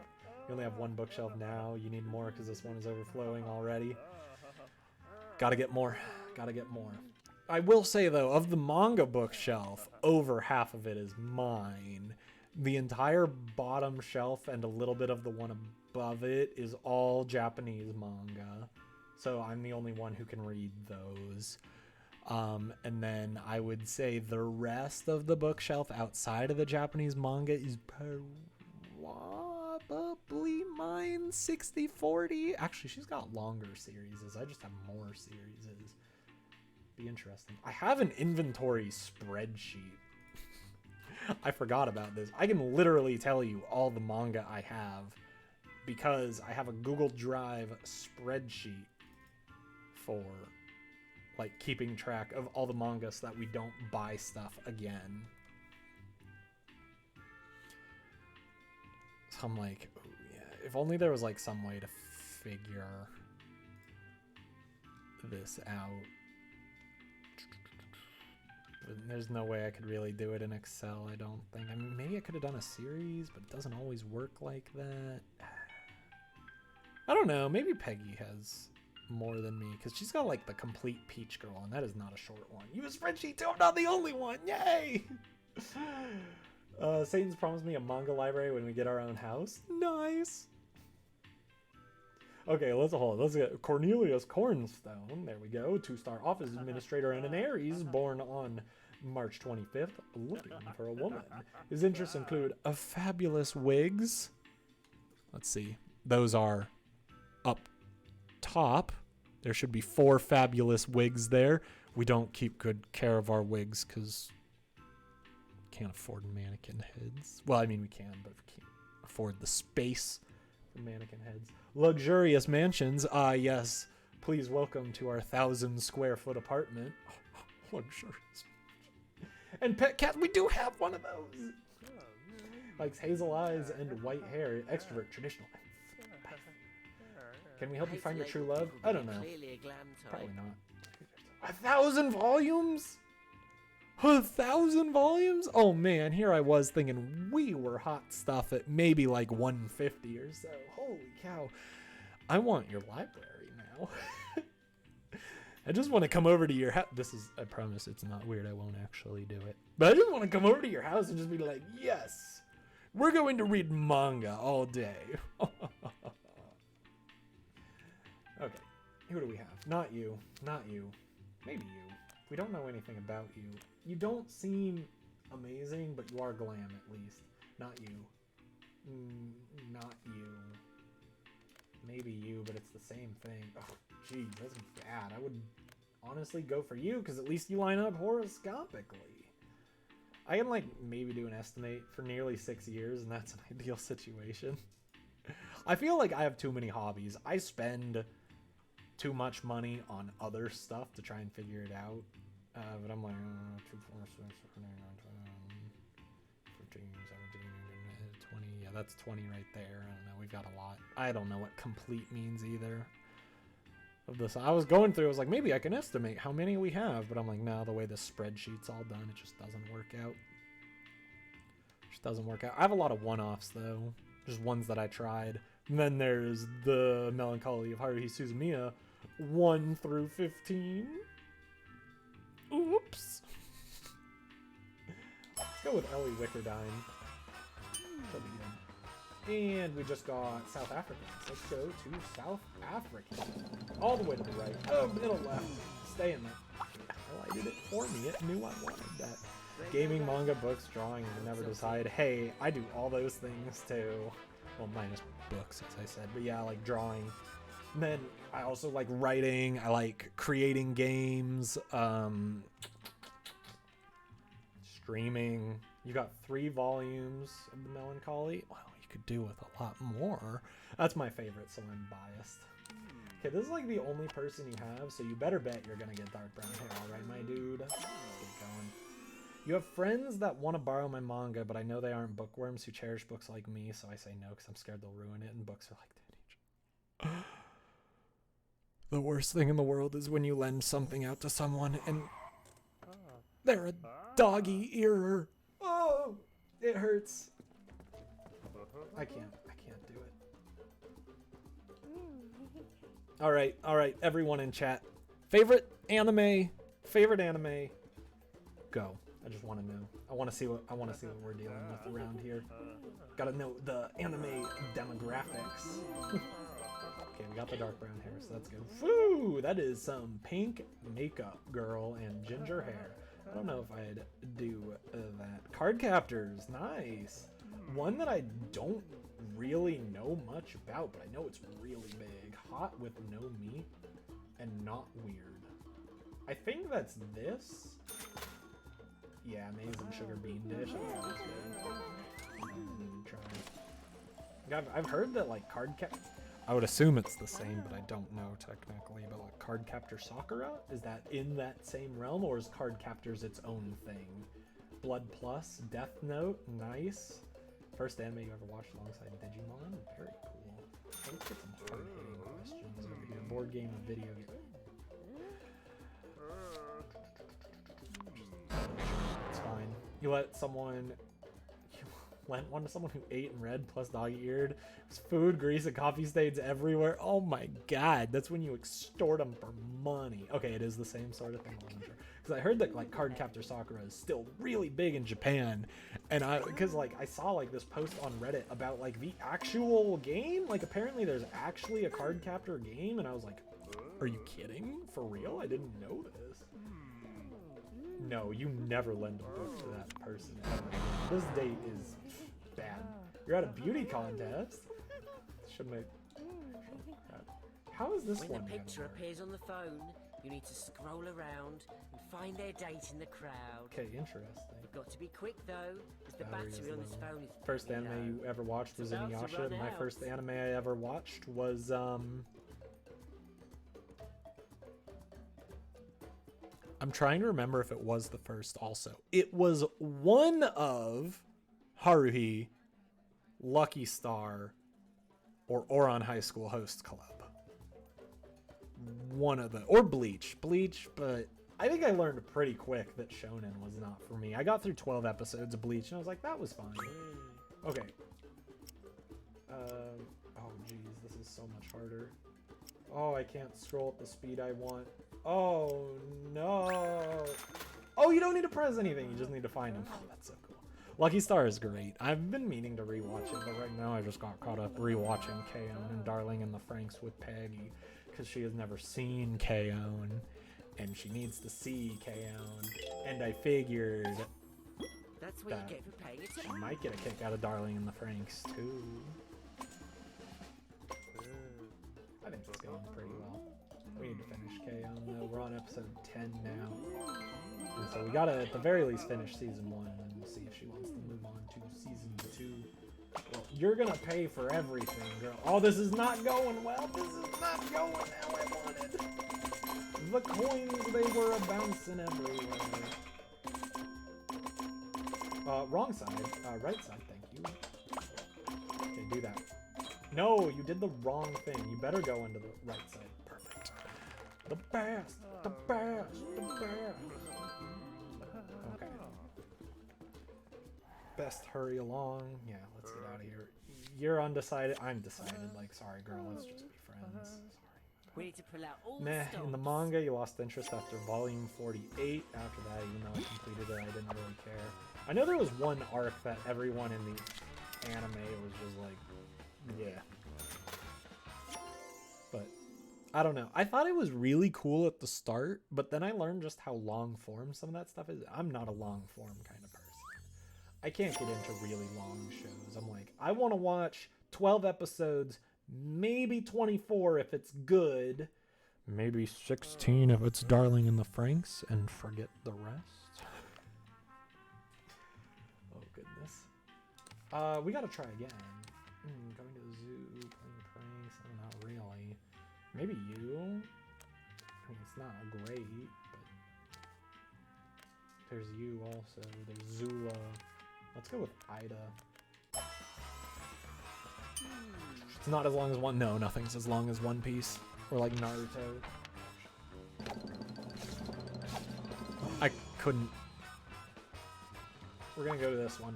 You only have 1 bookshelf now. You need more because this one is overflowing already. Gotta get more. I will say, though, of the manga bookshelf, over half of it is mine. The entire bottom shelf and a little bit of the one above it is all Japanese manga. So I'm the only one who can read those. And then I would say the rest of the bookshelf outside of the Japanese manga is probably mine, 60-40. Actually, she's got longer series. I just have more series. Be interesting. I have an inventory spreadsheet. I forgot about this. I can literally tell you all the manga I have because I have a Google Drive spreadsheet for like keeping track of all the manga so that we don't buy stuff again. So I'm like, oh yeah, if only there was like some way to figure this out. There's no way I could really do it in Excel, I don't think. I mean, maybe I could have done a series, but it doesn't always work like that. I don't know. Maybe Peggy has more than me, because she's got, like, the complete Peach Girl, and that is not a short one. You have a spreadsheet, too! I'm not the only one! Yay! Satan's promised me a manga library when we get our own house. Nice! Okay, let's get Cornelius Cornstone. There we go. 2-star office administrator and an Aries, born on March 25th, looking for a woman. His interests include fabulous wigs. Let's see. Those are up top. There should be 4 fabulous wigs there. We don't keep good care of our wigs because can't afford mannequin heads. Well, I mean, we can, but we can't afford the space for mannequin heads. Luxurious mansions. Yes. Please welcome to our 1,000 square foot apartment. Luxurious. And pet cat, we do have one of those. Likes hazel eyes and white hair. Extrovert, traditional. Can we help you find your true love? I don't know. Probably not. 1,000 volumes? 1,000 volumes? Oh man, here I was thinking we were hot stuff at maybe like 150 or so. Holy cow. I want your library now. I just want to come over to your house. I promise it's not weird. I won't actually do it. But I just want to come over to your house and just be like, yes, we're going to read manga all day. Okay, who do we have? Not you. Not you. Maybe you. We don't know anything about you. You don't seem amazing, but you are glam at least. Not you. Not you. Maybe you, but it's the same thing. Oh, geez, that's bad. I would honestly go for you, because at least you line up horoscopically. I can, like, maybe do an estimate for nearly 6 years, and that's an ideal situation. I feel like I have too many hobbies. I spend too much money on other stuff to try and figure it out. But I'm like, 2, 4, 6, 7, 8, 9, 10, 15, 17, 20. Yeah, that's 20 right there. I don't know. We've got a lot. I don't know what complete means either. Of this, I was going through. I was like, maybe I can estimate how many we have. But I'm like, no, the way the spreadsheet's all done, it just doesn't work out. Just doesn't work out. I have a lot of one-offs though, just ones that I tried. And then there's the Melancholy of Haruhi Suzumiya, 1 through 15. Oops. Let's go with Ellie Wickerdine. She'll be good. And we just got South Africans. Let's go to South Africa. All the way to the right. Oh, middle left. Stay in there. Highlighted it for me. It knew I wanted that. Gaming, manga, books, drawing, I never decide. Hey, I do all those things too. Well, minus books, as I said. But yeah, I like drawing. And then I also like writing. I like creating games. Streaming. You got 3 volumes of the Melancholy. Wow, you could do with a lot more. That's my favorite, so I'm biased. Okay, this is like the only person you have, so you better bet you're gonna get dark brown hair, alright, my dude? Let's get going. You have friends that want to borrow my manga, but I know they aren't bookworms who cherish books like me, so I say no because I'm scared they'll ruin it, and books are like that age. The worst thing in the world is when you lend something out to someone and they're a doggy earer. Oh, it hurts. I can't do it. All right, everyone in chat. Favorite anime, go. I just want to know. I want to see what we're dealing with around here. Gotta know the anime demographics. Okay, we got the dark brown hair, so that's good. Woo! That is some pink makeup, girl, and ginger hair. I don't know if I'd do that. Card captors, nice. One that I don't really know much about, but I know it's really big. Hot with no meat and not weird. I think that's this. Yeah, amazing sugar bean dish. I've heard that like card cap. I would assume it's the same, but I don't know technically. But like Card Captor Sakura, is that in that same realm, or is Card Captors its own thing? Blood Plus, Death Note, nice. First anime you ever watched alongside Digimon, very cool. Let's get some hard-hitting questions over here. Board game and video game. It's fine. You lent one to someone who ate and read plus dog-eared. It's food, grease, and coffee stains everywhere. Oh my god, that's when you extort them for money. Okay, it is the same sort of thing. Because I heard that like Card Captor Sakura is still really big in Japan, and I saw like this post on Reddit about like the actual game. Like apparently there's actually a Card Captor game, and I was like, are you kidding? For real? I didn't know this. No, you never lend a book to that person ever. This date is bad. You're at a beauty contest. Should How is this When one the gonna picture work? appears on the phone, you need to scroll around and find their date in the crowd. Okay, interesting. You've got to be quick though, as the Battery is battery on this low. phone is First pretty anime you low. ever watched was It's about to Inuyasha. run My out. first anime I ever watched was I'm trying to remember if it was the first also. It was one of Haruhi, Lucky Star, or Ouran High School Host Club. One of the, or Bleach, but I think I learned pretty quick that shonen was not for me. I got through 12 episodes of Bleach and I was like, that was fine. Okay. Oh geez, this is so much harder. Oh, I can't scroll at the speed I want. Oh no. Oh, you don't need to press anything. You just need to find him. Oh, that's so cool. Lucky Star is great. I've been meaning to rewatch it, but right now I just got caught up rewatching K-On! And Darling in the Franxx with Peggy because she has never seen K-On! And she needs to see K-On! And I figured That's what that you get for paying she attention. might get a kick out of Darling in the Franxx too. I think it's going pretty well. We need to finish K-On! Though. We're on episode 10 now. And so we gotta, at the very least, finish season 1, and then we'll see if she wants to move on to season 2. Well, you're gonna pay for everything, girl. Oh, this is not going well. This is not going how I wanted. The coins, they were bouncing everywhere. Wrong side. Right side, thank you. Okay, do that. No, you did the wrong thing. You better go into the right side. Perfect. The best! The best! The best! Okay. Best hurry along. Yeah, let's get out of here. You're undecided. I'm decided. Like, sorry, girl. Let's just be friends. Sorry. We need to pull out all Meh, the in the stops. manga, you lost interest after volume 48. After that, even though I completed it, I didn't really care. I know there was one arc that everyone in the anime was just like, yeah. But, I don't know. I thought it was really cool at the start, but then I learned just how long form some of that stuff is. I'm not a long form kind of person. I can't get into really long shows. I'm like, I want to watch 12 episodes, maybe 24 if it's good, maybe 16 if it's Darling in the Franxx, and forget the rest. Oh goodness. We gotta try again. Going to the zoo, playing pranks. Oh, not really. Maybe you. I mean, it's not great, but there's you also. There's Zula. Let's go with Ida. It's not as long as one. No, nothing's as long as One Piece or like Naruto. I couldn't. We're gonna go to this one.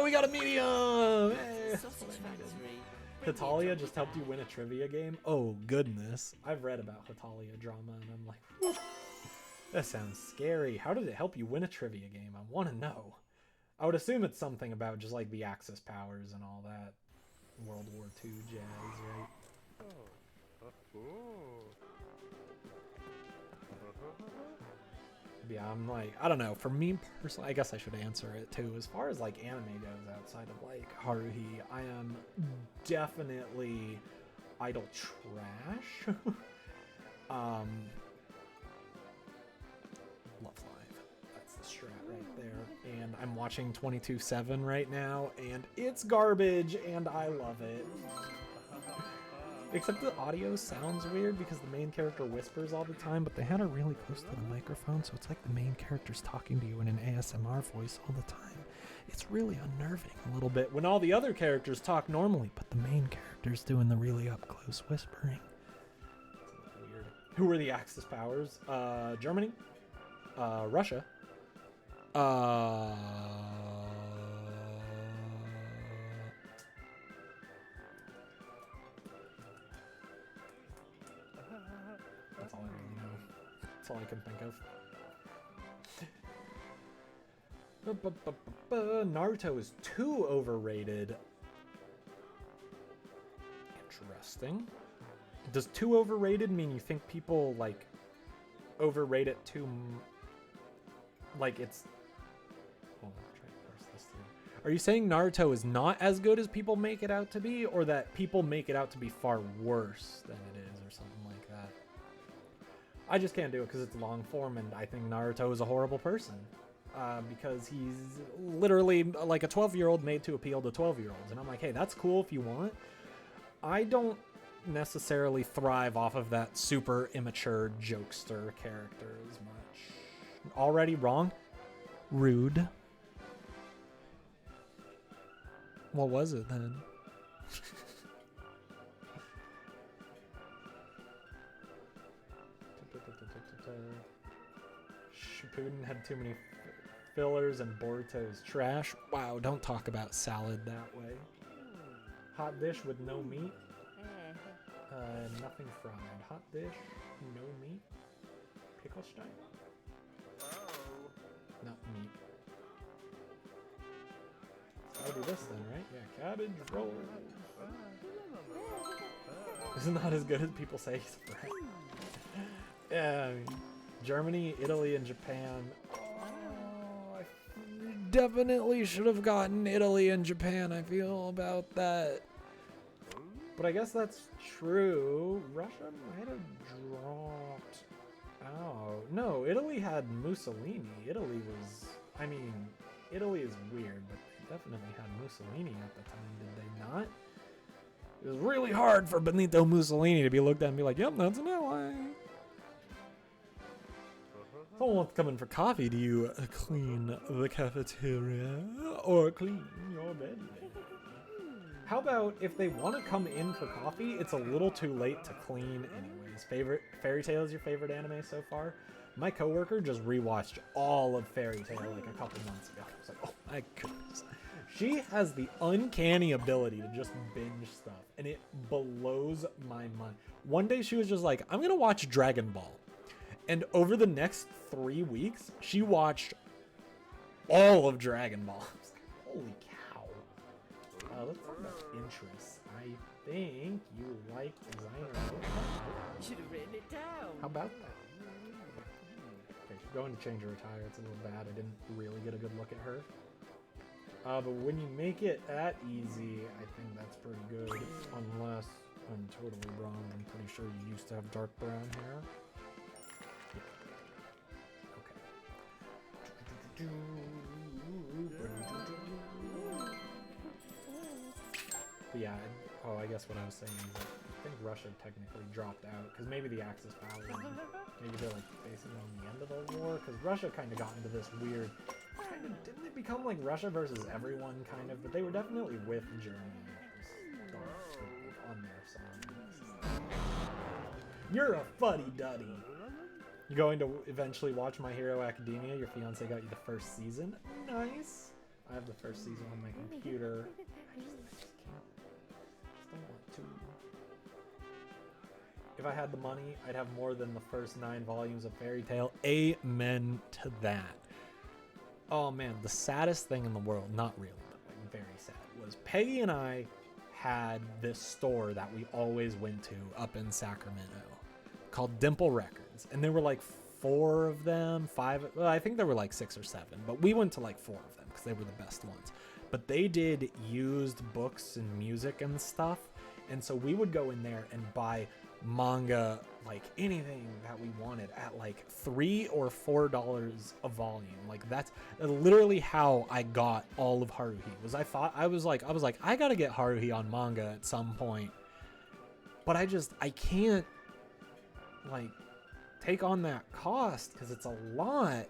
We got a medium! Hey, that's Sausage what I needed. Factory. Hitalia just helped you win a trivia game? Oh, goodness. I've read about Hitalia drama, and I'm like, whew, that sounds scary. How did it help you win a trivia game? I want to know. I would assume it's something about just like the Axis powers and all that World War II jazz, right? Yeah, I'm like, I don't know. For me personally, I guess I should answer it too. As far as like anime goes outside of like Haruhi, I am definitely idol trash. Love Live. That's the strat right there. And I'm watching 22/7 right now, and it's garbage, and I love it. Except the audio sounds weird because the main character whispers all the time, but they had her really close to the microphone, so it's like the main character's talking to you in an ASMR voice all the time. It's really unnerving a little bit when all the other characters talk normally, but the main character's doing the really up-close whispering. It's a little weird. Who are the Axis powers? Germany? Russia? That's all I really know. That's all I can think of. Naruto is too overrated. Interesting. Does too overrated mean you think people like overrate it too? Like it's. Hold on, try to parse this through. Are you saying Naruto is not as good as people make it out to be, or that people make it out to be far worse than it is, or something like that? I just can't do it because it's long form, and I think Naruto is a horrible person. Because he's literally like a 12-year-old made to appeal to 12-year-olds. And I'm like, hey, that's cool if you want. I don't necessarily thrive off of that super immature jokester character as much. Already wrong? Rude. What was it then? Shippuden had too many fillers and Boruto's trash. Wow, don't talk about salad that way. Hot dish with no meat. Nothing fried. Hot dish, no meat. Pickelstein? Not meat. I'll do this then, right? Yeah, cabbage roll. This is not as good as people say. Germany, Italy, and Japan. Oh, I definitely should have gotten Italy and Japan, I feel, about that. But I guess that's true. Russia might have dropped out. No, Italy had Mussolini. Italy was... I mean, Italy is weird, but they definitely had Mussolini at the time, did they not? It was really hard for Benito Mussolini to be looked at and be like, yep, that's an ally. Someone's coming for coffee. Do you clean the cafeteria or clean your bed? How about if they want to come in for coffee, it's a little too late to clean anyways. Favorite Fairy Tail is your favorite anime so far? My coworker just rewatched all of Fairy Tail like a couple months ago. I was like, oh my goodness. She has the uncanny ability to just binge stuff, and it blows my mind. One day she was just like, I'm gonna watch Dragon Ball. And over the next 3 weeks, she watched all of Dragon Ball. I was like, holy cow. Let's talk about interests. I think you like designer. You should have written it down. How about that? Okay, she's going to change her attire. It's a little bad. I didn't really get a good look at her. But when you make it that easy, I think that's pretty good. Unless I'm totally wrong. I'm pretty sure you used to have dark brown hair. Okay. But yeah, I guess what I was saying is that I think Russia technically dropped out because maybe the Axis powers, maybe they're like basically on the end of the war because Russia kind of got into this weird kind of, didn't they become like Russia versus everyone kind of, but they were definitely with Germany, which was on their side. You're a fuddy-duddy. You going to eventually watch My Hero Academia? Your fiance got you the first season. Nice. I have the first season on my computer. I just can't. Just don't want to. If I had the money, I'd have more than the first 9 volumes of Fairy Tail. Amen to that. Oh man, the saddest thing in the world, not really, but like very sad, was Peggy and I had this store that we always went to up in Sacramento called Dimple Records. And there were like 4 of them, 5, well, I think there were like 6 or 7, but we went to like 4 of them because they were the best ones. But they did used books and music and stuff. And so we would go in there and buy manga, like anything that we wanted at like $3 or $4 a volume. Like that's literally how I got all of Haruhi. I was like, I gotta get Haruhi on manga at some point. But I can't like take on that cost because it's a lot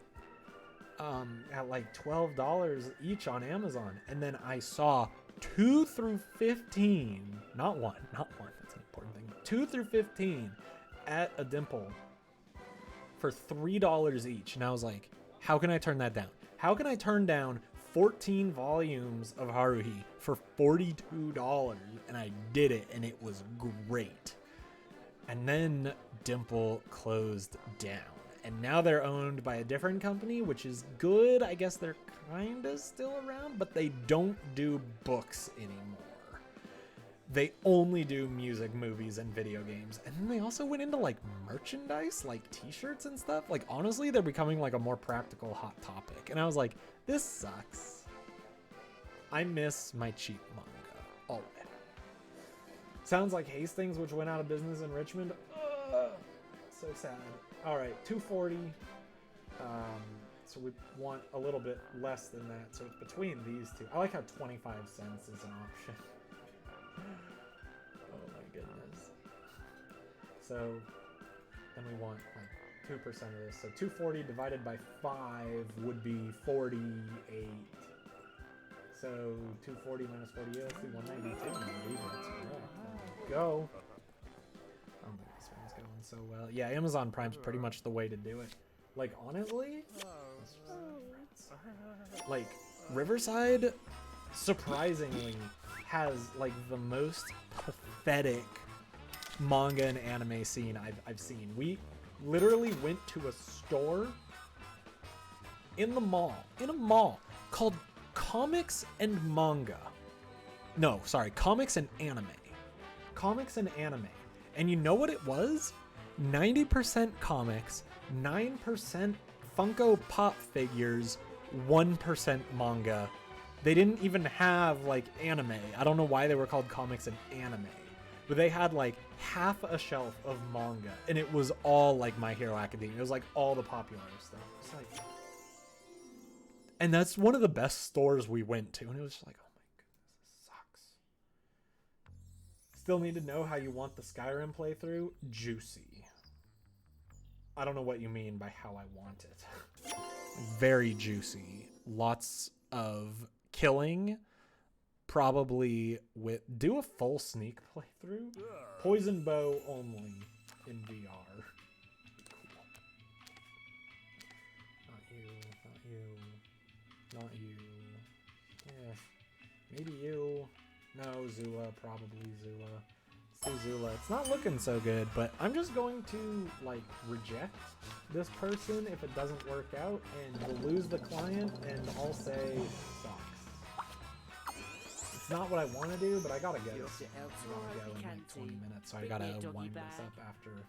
at like $12 each on Amazon. And then I saw 2 through 15, not one, that's an important thing, but 2 through 15 at a Dimple for $3 each. And I was like, how can I turn that down? How can I turn down 14 volumes of Haruhi for $42? And I did it, and it was great. And then Dimple closed down. And now they're owned by a different company, which is good. I guess they're kind of still around, but they don't do books anymore. They only do music, movies, and video games. And then they also went into like merchandise, like t-shirts and stuff. Like honestly, they're becoming like a more practical Hot Topic. And I was like, this sucks. I miss my cheap manga. Always. Sounds like Hastings, which went out of business in Richmond. So sad. All right, 240. So we want a little bit less than that. So it's between these two. I like how 25 cents is an option. Oh my goodness. So then we want like 2% of this. So 240 divided by 5 would be 48. So 240 minus 48, let's do 192. That's correct. Go. I don't think this one's going so well. Yeah, Amazon Prime's pretty much the way to do it. Like, honestly, like, Riverside, surprisingly, has, like, the most pathetic manga and anime scene I've seen. We literally went to a store in a mall, called Comics and Manga. No, sorry, Comics and Anime. Comics and Anime. And you know what it was? 90% comics, 9% Funko Pop figures, 1% manga. They didn't even have, like, anime. I don't know why they were called Comics and Anime. But they had, like, half a shelf of manga. And it was all, like, My Hero Academia. It was, like, all the popular stuff. It's like... And that's one of the best stores we went to. And it was just like, oh my goodness, this sucks. Still need to know how you want the Skyrim playthrough? Juicy. I don't know what you mean by how I want it. Very juicy. Lots of killing. Probably with... Do a full sneak playthrough? Poison Bow only in VR. Not you. Yeah. Maybe you. No, Zula. Probably Zula. Let's do Zula. It's not looking so good, but I'm just going to, like, reject this person if it doesn't work out, and we'll lose the client, and I'll say sucks. It's not what I want to do, but I gotta go. I gotta go in like 20 minutes, so I gotta wind this up after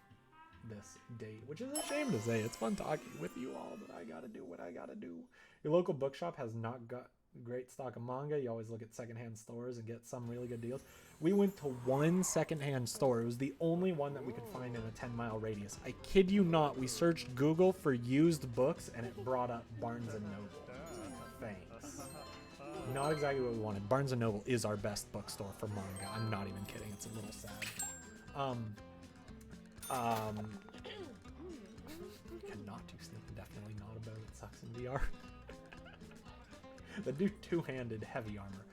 this date, which is a shame to say. It's fun talking with you all, but I gotta do what I gotta do. Your local bookshop has not got great stock of manga. You always look at secondhand stores and get some really good deals. We went to one secondhand store. It was the only one that we could find in a 10-mile radius. I kid you not, we searched Google for used books and it brought up Barnes & Noble. Thanks. Not exactly what we wanted. Barnes & Noble is our best bookstore for manga. I'm not even kidding. It's a little sad. Cannot do sneak. Definitely not about it. Sucks in VR. They do two-handed heavy armor.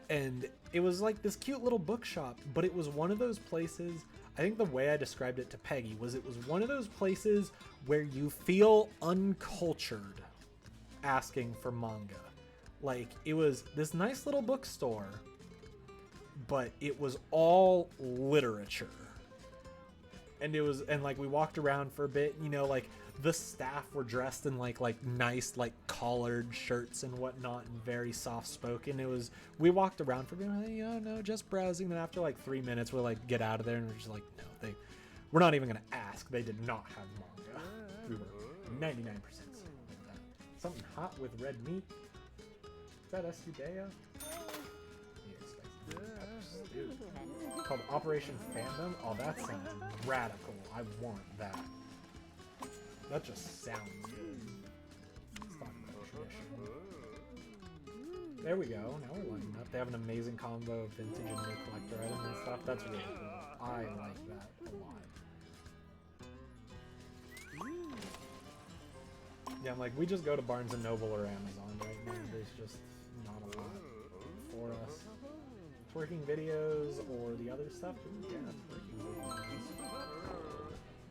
And it was like this cute little bookshop, but it was one of those places, I think the way I described it to Peggy was it was one of those places where you feel uncultured asking for manga. Like, it was this nice little bookstore, but it was all literature. And it was, and like we walked around for a bit, you know, like the staff were dressed in like nice like collared shirts and whatnot and very soft spoken. It was, we walked around for a bit, like, oh no, just browsing. Then after like 3 minutes, we're like, get out of there, and we're just like, no, we're not even gonna ask. They did not have manga. We were 99% certain of that. Something hot with red meat. Is that Estudea? Called Operation Fandom? Oh, that sounds radical. I want that. That just sounds good. Let's talk about tradition. There we go. Now we're lining up. They have an amazing combo of vintage and new collector items and stuff. That's really cool. I like that a lot. Yeah, I'm like, we just go to Barnes & Noble or Amazon right now. There's just not a lot for us. Twerking videos or the other stuff? Yeah, twerking videos.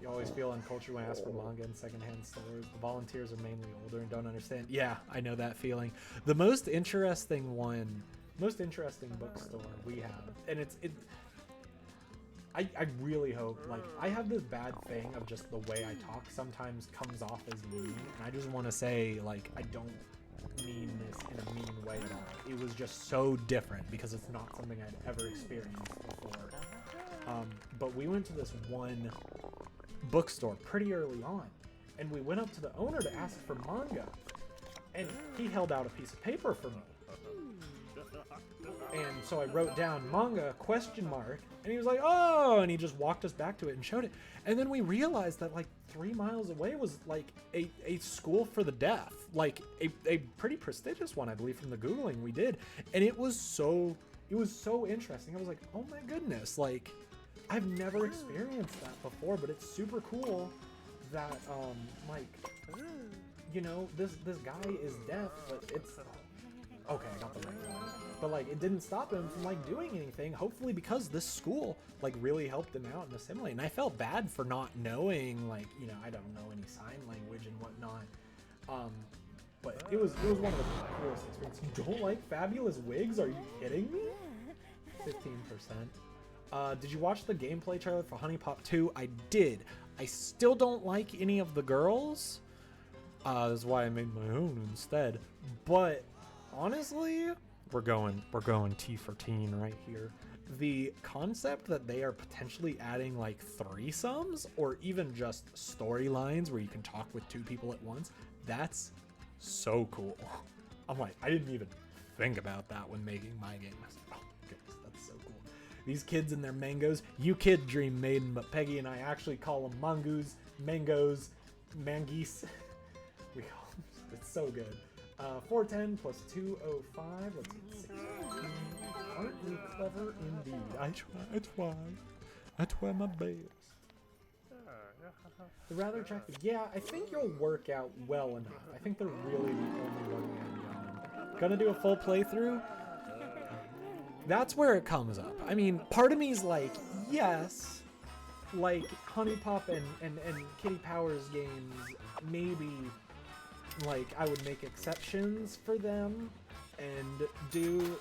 You always feel uncultured when I ask for manga in secondhand stores. The volunteers are mainly older and don't understand. Yeah, I know that feeling. The most interesting bookstore we have, and I really hope, like, I have this bad thing of just the way I talk sometimes comes off as mean, and I just want to say, like, I don't mean this in a mean way at all. It was just so different because it's not something I'd ever experienced before. But we went to this one bookstore pretty early on, and we went up to the owner to ask for manga, and he held out a piece of paper for me. And so I wrote down manga ? And he was like, oh, and he just walked us back to it and showed it. And then we realized that like 3 miles away was like a school for the deaf, like a pretty prestigious one, I believe, from the Googling we did. And it was so interesting. I was like, oh my goodness, like I've never experienced that before, but it's super cool that like, you know, this guy is deaf, but it's okay, I got the right one. But like, it didn't stop him from like doing anything, hopefully because this school like really helped him out and assimilate. And I felt bad for not knowing, like, you know, I don't know any sign language and whatnot. But it was one of the coolest experiences. You don't like fabulous wigs? Are you kidding me? 15%. Did you watch the gameplay trailer for Honey Pop 2? I did. I still don't like any of the girls. That's why I made my own instead. But honestly, we're going T for teen right here. The concept that they are potentially adding like threesomes or even just storylines where you can talk with 2 people at once, that's so cool. I'm like, I didn't even think about that when making my game. I was like, oh goodness, that's so cool. These kids and their mangoes, you kid dream maiden, but Peggy and I actually call them mangoes, mangeese. We call them, it's so good. 410 plus 205, let's get 16. Aren't we clever indeed? I try my best. They're rather attractive. Yeah, I think you'll work out well enough. I think they're really the only one we're gonna be on. Gonna do a full playthrough? That's where it comes up. I mean, part of me's like, yes, like Honey Pop and Kitty Powers games, maybe like I would make exceptions for them and do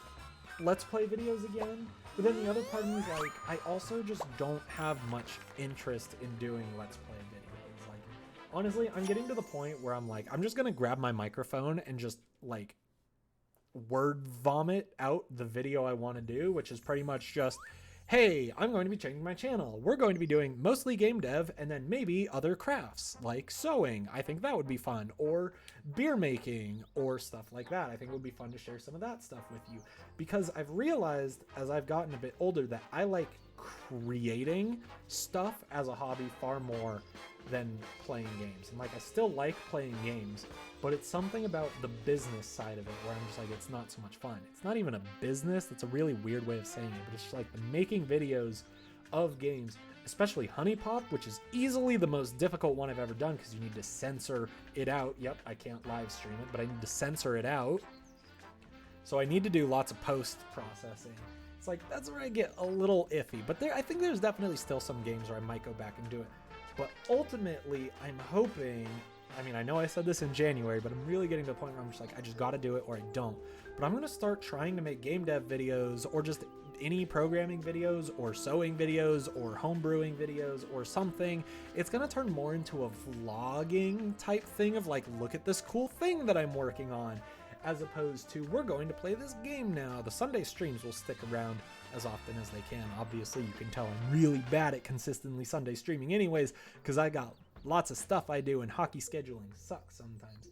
Let's Play videos again. But then the other part of me is like, I also just don't have much interest in doing Let's Play videos. Like, honestly, I'm getting to the point where I'm like, I'm just gonna grab my microphone and just like word vomit out the video I want to do, which is pretty much just, hey, I'm going to be changing my channel. We're going to be doing mostly game dev and then maybe other crafts like sewing. I think that would be fun, or beer making or stuff like that. I think it would be fun to share some of that stuff with you, because I've realized as I've gotten a bit older that I like creating stuff as a hobby far more than playing games. And like, I still like playing games, but it's something about the business side of it where I'm just like, it's not so much fun. It's not even a business. That's a really weird way of saying it, but it's just like the making videos of games, especially Honey Pop, which is easily the most difficult one I've ever done because you need to censor it out. Yep, I can't live stream it, but I need to censor it out. So I need to do lots of post-processing. It's like, that's where I get a little iffy, but I think there's definitely still some games where I might go back and do it. But ultimately, I'm hoping, I mean, I know I said this in January, but I'm really getting to the point where I'm just like, I just got to do it or I don't. But I'm going to start trying to make game dev videos, or just any programming videos or sewing videos or homebrewing videos or something. It's going to turn more into a vlogging type thing of like, look at this cool thing that I'm working on, as opposed to, we're going to play this game now. The Sunday streams will stick around as often as they can. Obviously, you can tell I'm really bad at consistently Sunday streaming anyways, because I got lots of stuff I do and hockey scheduling sucks sometimes.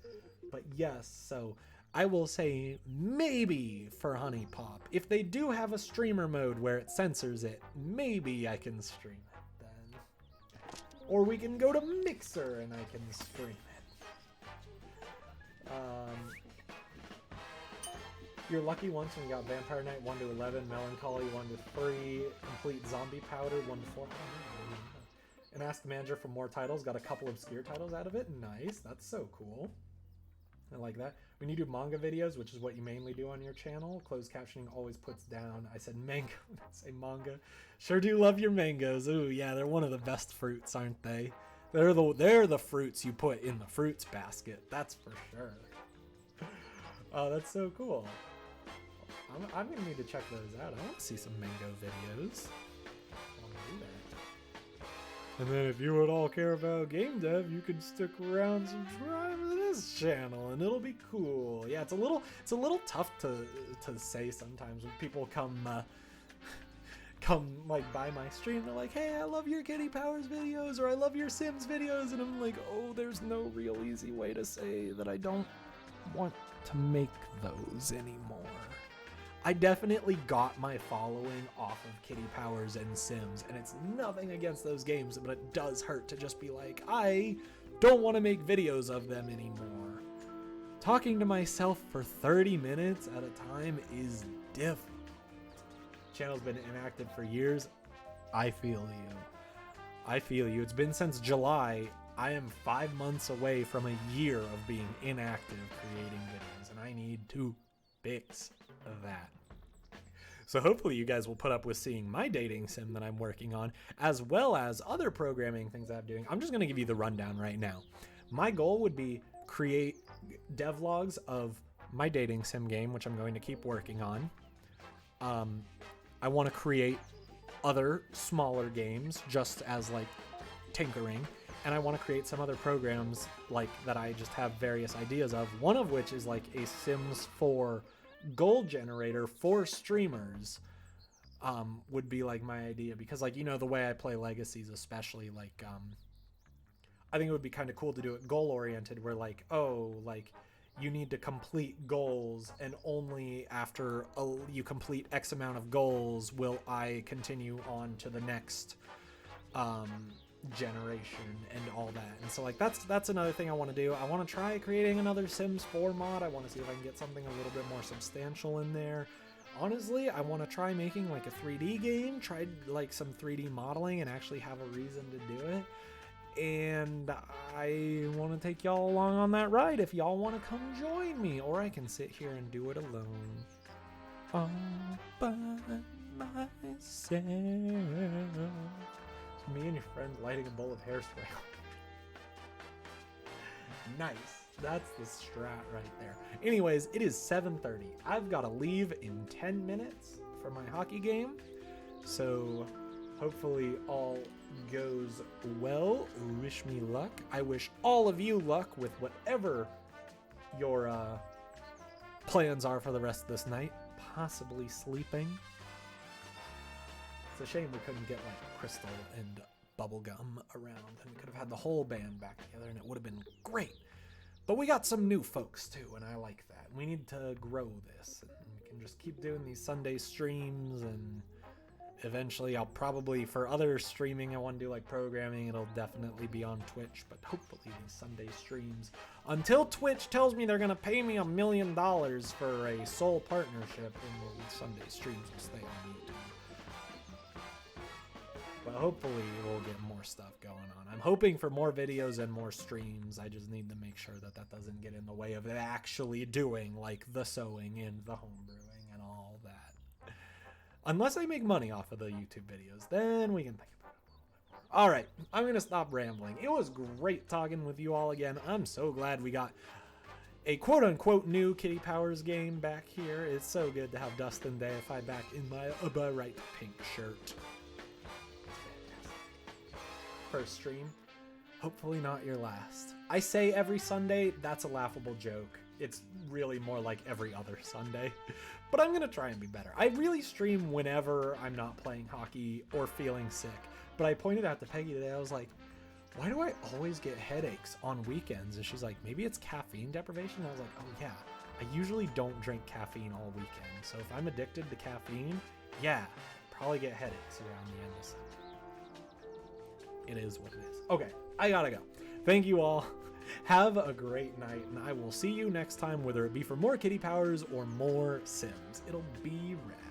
But yes, so I will say maybe for Honey Pop, if they do have a streamer mode where it censors it, maybe I can stream it then. Or we can go to Mixer and I can stream it. You're lucky once when you got Vampire Knight 1 to 11, Melancholy 1 to 3, Complete Zombie Powder 1 to 4. And asked the manager for more titles, got a couple obscure titles out of it. Nice, that's so cool. I like that. When you do manga videos, which is what you mainly do on your channel, closed captioning always puts down, I said mango, I say manga. Sure do love your mangoes. Ooh, yeah, they're one of the best fruits, aren't they? They're the fruits you put in the fruits basket, that's for sure. Oh, that's so cool. I'm gonna need to check those out. I want to see some mango videos. I'll do that. And then if you would all care about game dev, you can stick around and subscribe to this channel, and it'll be cool. Yeah, it's a little tough to say sometimes when people come like by my stream. They're like, hey, I love your Kitty Powers videos, or I love your Sims videos, and I'm like, oh, there's no real easy way to say that I don't want to make those anymore. I definitely got my following off of Kitty Powers and Sims, and it's nothing against those games, but it does hurt to just be like, I don't want to make videos of them anymore. Talking to myself for 30 minutes at a time is difficult. Channel's been inactive for years. I feel you. I feel you. It's been since July. I am 5 months away from a year of being inactive creating videos, and I need to fix that. So hopefully you guys will put up with seeing my dating sim that I'm working on, as well as other programming things I'm doing. I'm just going to give you the rundown right now. My goal would be create devlogs of my dating sim game, which I'm going to keep working on. I want to create other smaller games just as like tinkering, and I want to create some other programs like that I just have various ideas of, one of which is like a Sims 4 goal generator for streamers. Would be like my idea, because like, you know, the way I play Legacies especially, like I think it would be kind of cool to do it goal oriented, where like, oh, like you need to complete goals, and only after you complete X amount of goals will I continue on to the next generation and all that. And so like that's another thing I want to do. I want to try creating another Sims 4 mod. I want to see if I can get something a little bit more substantial in there. Honestly, I want to try making like a 3D game, try like some 3D modeling, and actually have a reason to do it. And I want to take y'all along on that ride if y'all want to come join me, or I can sit here and do it alone all by myself. It's me and your friend lighting a bowl of hairspray. Nice. That's the strat right there. Anyways, it is 7:30. I've got to leave in 10 minutes for my hockey game. So hopefully all goes well. Wish me luck. I wish all of you luck with whatever your plans are for the rest of this night. Possibly sleeping. It's a shame we couldn't get like Crystal and Bubblegum around, and we could have had the whole band back together, and it would have been great. But we got some new folks too, and I like that. We need to grow this, and we can just keep doing these Sunday streams, and eventually I'll probably, for other streaming I want to do like programming, it'll definitely be on Twitch, but hopefully these Sunday streams, until Twitch tells me they're going to pay me $1 million for a sole partnership, and these Sunday streams will stay on YouTube. But hopefully we'll get more stuff going on. I'm hoping for more videos and more streams. I just need to make sure that that doesn't get in the way of it actually doing like the sewing and the homebrewing and all that. Unless I make money off of the YouTube videos, then we can think about it a little bit more. All right, I'm going to stop rambling. It was great talking with you all again. I'm so glad we got a quote-unquote new Kitty Powers game back here. It's so good to have Dustin Deify back in my bright pink shirt. First stream, hopefully not your last. I say every Sunday, that's a laughable joke. It's really more like every other Sunday, but I'm gonna try and be better. I really stream whenever I'm not playing hockey or feeling sick, but I pointed out to Peggy today, I was like, why do I always get headaches on weekends? And she's like, maybe it's caffeine deprivation. And I was like, oh yeah, I usually don't drink caffeine all weekend. So if I'm addicted to caffeine, yeah, probably get headaches around the end of Sunday. It is what it is. Okay, I gotta go. Thank you all. Have a great night, and I will see you next time, whether it be for more Kitty Powers or more Sims. It'll be rad.